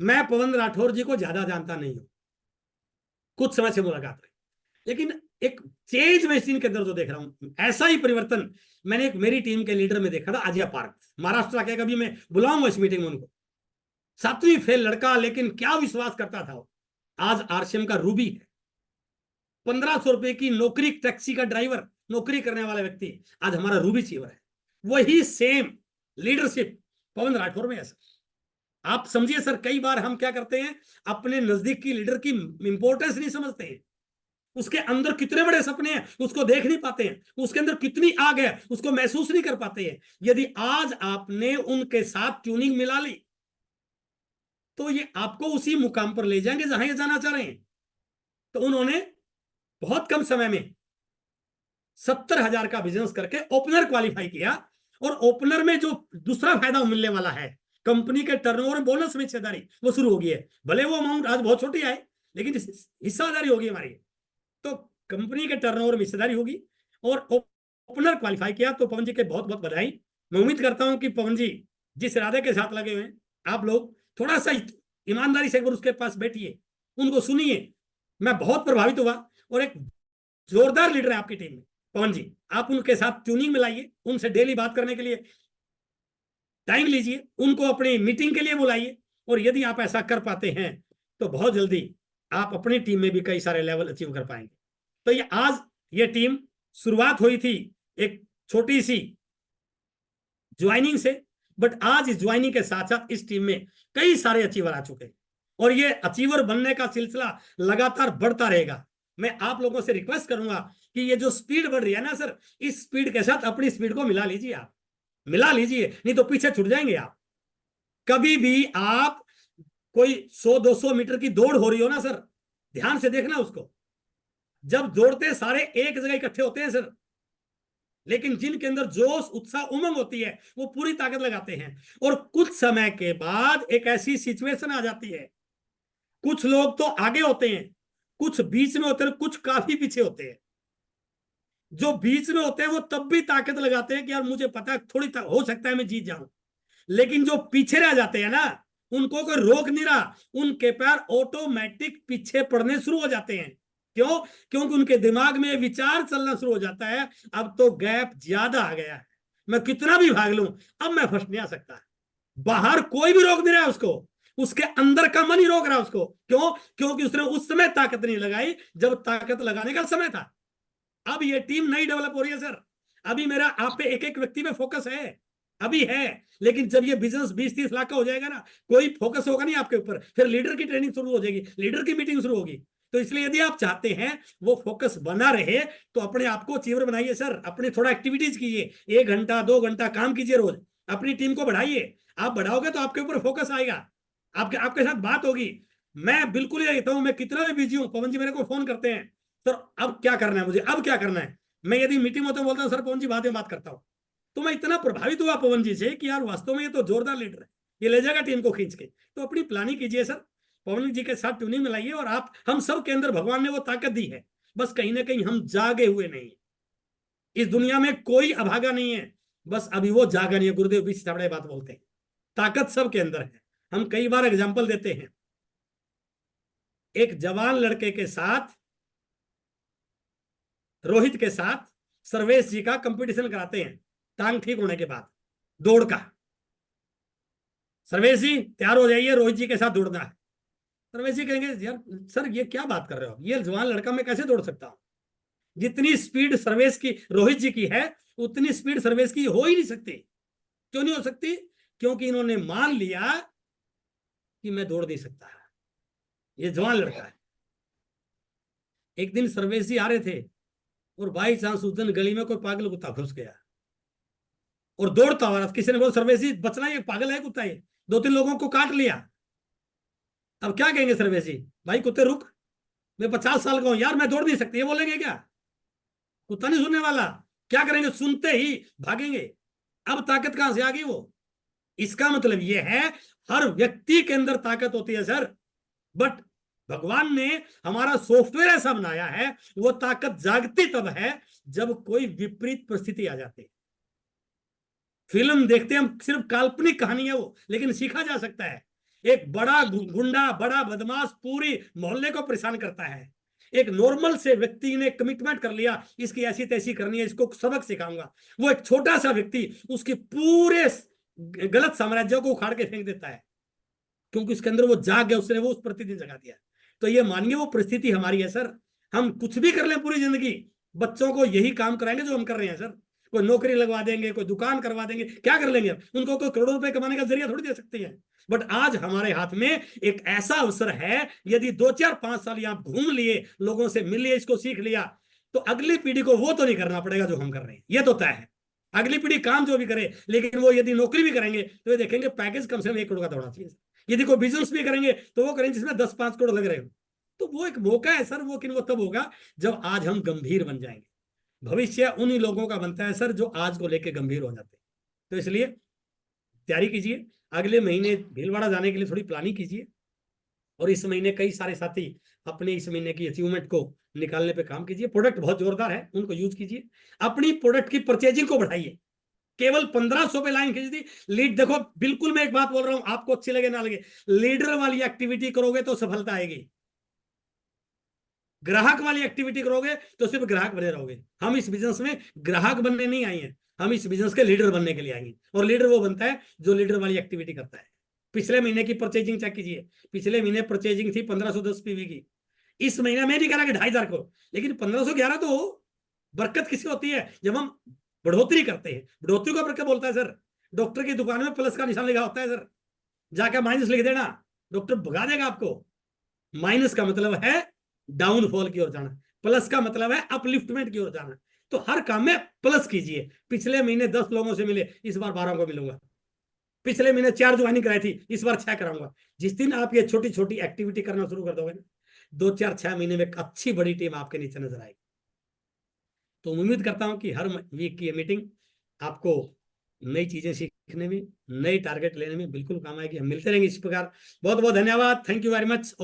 मैं पवन राठौर जी को ज्यादा जानता नहीं हूं, कुछ समय से मुलाकात हुई, लेकिन एक चेंज मैं इस टीम के अंदर जो देख रहा हूं, ऐसा ही परिवर्तन मैंने एक मेरी टीम के लीडर में देखा था, अजय पार्क, महाराष्ट्र के। कभी मैं बुलाऊंगा इस मीटिंग में उनको। 7वीं फेल लड़का, लेकिन क्या विश्वास करता था वो। आज आरसीएम का रूबी है। 1,500 रुपए की नौकरी, टैक्सी का ड्राइवर नौकरी करने वाला व्यक्ति आज हमारा रूबी चीवर है। वही सेम लीडरशिप पवन राठौर में है सर। आप समझिए सर, कई बार हम क्या करते हैं, अपने नजदीक की लीडर की इंपॉर्टेंस नहीं समझते हैं। उसके अंदर कितने बड़े सपने हैं उसको देख नहीं पाते हैं, उसके अंदर कितनी आग है उसको महसूस नहीं कर पाते हैं। यदि आज आपने उनके साथ ट्यूनिंग मिला ली, तो ये आपको उसी मुकाम पर ले जाएंगे जहां ये जाना चाह रहे हैं। तो उन्होंने बहुत कम समय में 70,000 का बिजनेस करके ओपनर क्वालिफाई किया, और ओपनर में जो दूसरा फायदा मिलने वाला है, कंपनी के टर्नओवर बोनस में हिस्सेदारी वो शुरू हो गई है। भले वो अमाउंट आज बहुत छोटी आए, लेकिन हिस्सेदारी होगी हमारी। तो कंपनी के टर्नओवर में हिस्सेदारी होगी, और ओपनर क्वालिफाई किया। तो पवन जी के बहुत बहुत बधाई। मैं उम्मीद करता हूं कि पवन जी जिस इरादे के साथ लगे हुए हैं, आप लोग थोड़ा सा ईमानदारी से एक बार उसके पास बैठिए, उनको सुनिए। मैं बहुत प्रभावित हुआ, और एक जोरदार लीडर है आपकी टीम में पवन जी। आप उनके साथ ट्यूनिंग में लाइए, उनसे डेली बात करने के लिए टाइम लीजिए, उनको अपनी मीटिंग के लिए बुलाइए, और यदि आप ऐसा कर पाते हैं तो बहुत जल्दी आप अपनी टीम में भी कई सारे लेवल अचीव कर पाएंगे। तो ये आज ये टीम शुरुआत हुई थी एक छोटी सी ज्वाइनिंग से, बट आज इस ज्वाइनिंग के साथ साथ इस टीम में कई सारे अचीवर आ चुके हैं, और ये अचीवर बनने का सिलसिला लगातार बढ़ता रहेगा। मैं आप लोगों से रिक्वेस्ट करूंगा कि ये जो स्पीड बढ़ रही है ना सर, इस स्पीड के साथ अपनी स्पीड को मिला लीजिए, आप मिला लीजिए, नहीं तो पीछे छूट जाएंगे आप। कभी भी आप कोई 100-200 मीटर की दौड़ हो रही हो ना सर, ध्यान से देखना उसको। जब दौड़ते सारे एक जगह इकट्ठे होते हैं सर, लेकिन जिनके अंदर जोश, उत्साह, उमंग होती है, वो पूरी ताकत लगाते हैं। और कुछ समय के बाद एक ऐसी सिचुएशन आ जाती है, कुछ लोग तो आगे होते हैं, कुछ बीच में होते हैं, कुछ काफी पीछे होते हैं। जो बीच में होते हैं वो तब भी ताकत लगाते हैं कि यार मुझे पता है थोड़ी हो सकता है मैं जीत जाऊं। लेकिन जो पीछे रह जाते हैं ना, उनको कोई रोक नहीं रहा, उनके पैर ऑटोमेटिक पीछे पड़ने शुरू हो जाते हैं। क्यों? क्योंकि उनके दिमाग में विचार चलना शुरू हो जाता है, अब तो गैप ज्यादा आ गया है, मैं कितना भी भाग लूं अब मैं फर्स्ट नहीं आ सकता। बाहर कोई भी रोक नहीं रहा है उसको, उसके अंदर का मन ही रोक रहा है उसको। क्यों? क्योंकि उसने उस समय ताकत नहीं लगाई जब ताकत लगाने का समय था। अब ये टीम नई डेवलप हो रही है सर। अभी मेरा आप पे एक एक व्यक्ति में फोकस है, अभी है, लेकिन जब ये बिजनेस 20-30 लाख का हो जाएगा ना, कोई फोकस होगा नहीं आपके ऊपर। फिर लीडर की ट्रेनिंग शुरू हो जाएगी, लीडर की मीटिंग शुरू होगी। तो इसलिए यदि आप चाहते हैं वो फोकस बना रहे तो अपने आप को तीव्र बनाइए सर, अपने थोड़ा एक्टिविटीज कीजिए, 1 घंटा 2 घंटा काम कीजिए रोज, अपनी टीम को बढ़ाइए। आप बढ़ाओगे तो आपके ऊपर फोकस आएगा, आपके आपके साथ बात होगी। मैं बिल्कुल ये कहता हूं, मैं कितना भी बिजी हूं, पवन जी मेरे को फोन करते हैं, सर अब क्या करना है मुझे, अब क्या करना है। मैं यदि मीटिंग होता बोलता हूँ सर पवन जी बाद में बात करता हूँ। तो मैं इतना प्रभावित हुआ पवन जी से कि यार वास्तव में ये तो जोरदार लीडर है, ये ले जाएगा टीम को खींच के। तो अपनी प्लानिंग कीजिए सर, पवन जी के साथ ट्यूनिंग मिलाइए, और आप हम सब के अंदर भगवान ने वो ताकत दी है, बस कहीं ना कहीं हम जागे हुए नहीं। इस दुनिया में कोई अभागा नहीं है, बस अभी वो जागा नहीं है। गुरुदेव भी बड़े बात बोलते हैं, ताकत सब के अंदर है। हम कई बार एग्जाम्पल देते हैं, एक जवान लड़के के साथ, रोहित के साथ सर्वेश जी का कंपटीशन कराते हैं टांग ठीक होने के बाद, दौड़ का। सर्वेश जी तैयार हो जाइए, रोहित जी के साथ दौड़ना है। सर्वेश जी कहेंगे यार सर ये क्या बात कर रहे हो, ये जवान लड़का मैं कैसे दौड़ सकता हूं। जितनी स्पीड सर्वेश की रोहित जी की है उतनी स्पीड सर्वेश की हो ही नहीं सकती। क्यों नहीं हो सकती? क्योंकि इन्होंने मान लिया कि मैं दौड़ नहीं सकता, ये जवान लड़का है। एक दिन सर्वेश जी आ रहे थे और बाई चांस उस दिन गली में कोई पागल कुत्ता घुस गया और दौड़ता हुआ, किसी ने बोला सर्वेश जी बचना, ये पागल है कुत्ता, ये 2-3 लोगों को काट लिया। अब क्या कहेंगे सर्वेश जी, भाई कुत्ते रुक, मैं 50 साल का हूं यार, मैं दौड़ नहीं सकती, ये बोलेंगे क्या? कुत्ता नहीं सुनने वाला। क्या करेंगे, सुनते ही भागेंगे। अब ताकत कहां से आ गई वो? इसका मतलब ये है हर व्यक्ति के अंदर ताकत होती है सर, बट भगवान ने हमारा सॉफ्टवेयर ऐसा बनाया है, वो ताकत जागती तब है जब कोई विपरीत परिस्थिति आ जाती है। फिल्म देखते हैं हम, सिर्फ काल्पनिक कहानी है वो, लेकिन सीखा जा सकता है। एक बड़ा गुंडा, बड़ा बदमाश पूरी मोहल्ले को परेशान करता है, एक नॉर्मल से व्यक्ति ने कमिटमेंट कर लिया इसकी ऐसी तैसी करनी है, इसको सबक सिखाऊंगा। वो एक छोटा सा व्यक्ति उसके पूरे गलत साम्राज्य को उखाड़ के फेंक देता है, क्योंकि उसके अंदर वो जाग गया, उसने वो उस प्रतिदिन जगा दिया। तो ये मानिए वो परिस्थिति हमारी है सर। हम कुछ भी कर लें पूरी जिंदगी, बच्चों को यही काम कराएंगे जो हम कर रहे हैं सर। कोई नौकरी लगवा देंगे, कोई दुकान करवा देंगे, क्या कर लेंगे? उनको कोई करोड़ों रुपए कमाने का जरिया थोड़ी दे सकते हैं। बट आज हमारे हाथ में एक ऐसा अवसर है, यदि 2 4 5 साल यहाँ घूम लिए, लोगों से मिल लिए, इसको सीख लिया, तो अगली पीढ़ी को वो तो नहीं करना पड़ेगा जो हम कर रहे हैं, ये तो तय है। अगली पीढ़ी काम जो भी करे, लेकिन वो यदि नौकरी भी करेंगे तो ये देखेंगे पैकेज कम से कम 1 करोड़ का होना चाहिए। यदि कोई बिजनेस भी करेंगे तो वो करेंगे जिसमें 10-5 करोड़ लग रहे हो। तो वो एक मौका है सर, वो वो तब होगा जब आज हम गंभीर बन जाएंगे। भविष्य उन्हीं लोगों का बनता है सर जो आज को लेकर गंभीर हो जाते हैं। तो इसलिए तैयारी कीजिए, अगले महीने भीलवाड़ा जाने के लिए थोड़ी प्लानिंग कीजिए, और इस महीने कई सारे साथी अपने इस महीने की अचीवमेंट को निकालने पे काम कीजिए। प्रोडक्ट बहुत जोरदार है, उनको यूज कीजिए, अपनी प्रोडक्ट की परचेजिंग को बढ़ाइए। केवल 1500 पे लाइन खींच दी लीड। देखो बिल्कुल मैं एक बात बोल रहा हूं, आपको अच्छी लगे ना लगे, लीडर वाली एक्टिविटी करोगे तो सफलता आएगी, ग्राहक वाली एक्टिविटी करोगे तो सिर्फ ग्राहक बने रहोगे। हम इस बिजनेस में ग्राहक बनने नहीं आए हैं, हम इस बिजनेस के लीडर बनने के लिए आएंगे, और लीडर वो बनता है जो लीडर वाली एक्टिविटी करता है। पिछले महीने की परचेजिंग चेक कीजिए, पिछले महीने परचेजिंग थी 1510 पीवी की। इस महीने में नहीं कह रहा कि 2500 को, लेकिन 1511 तो हो। बरकत किसी होती है जब हम बढ़ोतरी करते हैं, बढ़ोतरी को बरकत बोलता है सर। डॉक्टर की दुकान में प्लस का निशान लिखा होता है सर, जाकर माइनस लिख देना, डॉक्टर भगा देगा आपको। माइनस का मतलब है डाउनफॉल की ओर जाना, प्लस का मतलब है अपलिफ्टमेंट की ओर जाना। तो हर काम में प्लस कीजिए। पिछले महीने 10 लोगों से मिले, इस बार 12 को मिलूंगा। पिछले महीने 4 ज्वाइनिंग कराई थी, इस बार 6 कराऊंगा। जिस दिन आप ये छोटी छोटी एक्टिविटी करना शुरू कर दोगे ना, 2 4 6 महीने में एक अच्छी बड़ी टीम आपके नीचे नजर आएगी। तो उम्मीद करता हूं कि हर वीक की ये मीटिंग आपको नई चीजें सीखने में, नई टारगेट लेने में बिल्कुल काम आएगी। हम मिलते रहेंगे इस प्रकार। बहुत बहुत धन्यवाद, थैंक यू वेरी मच।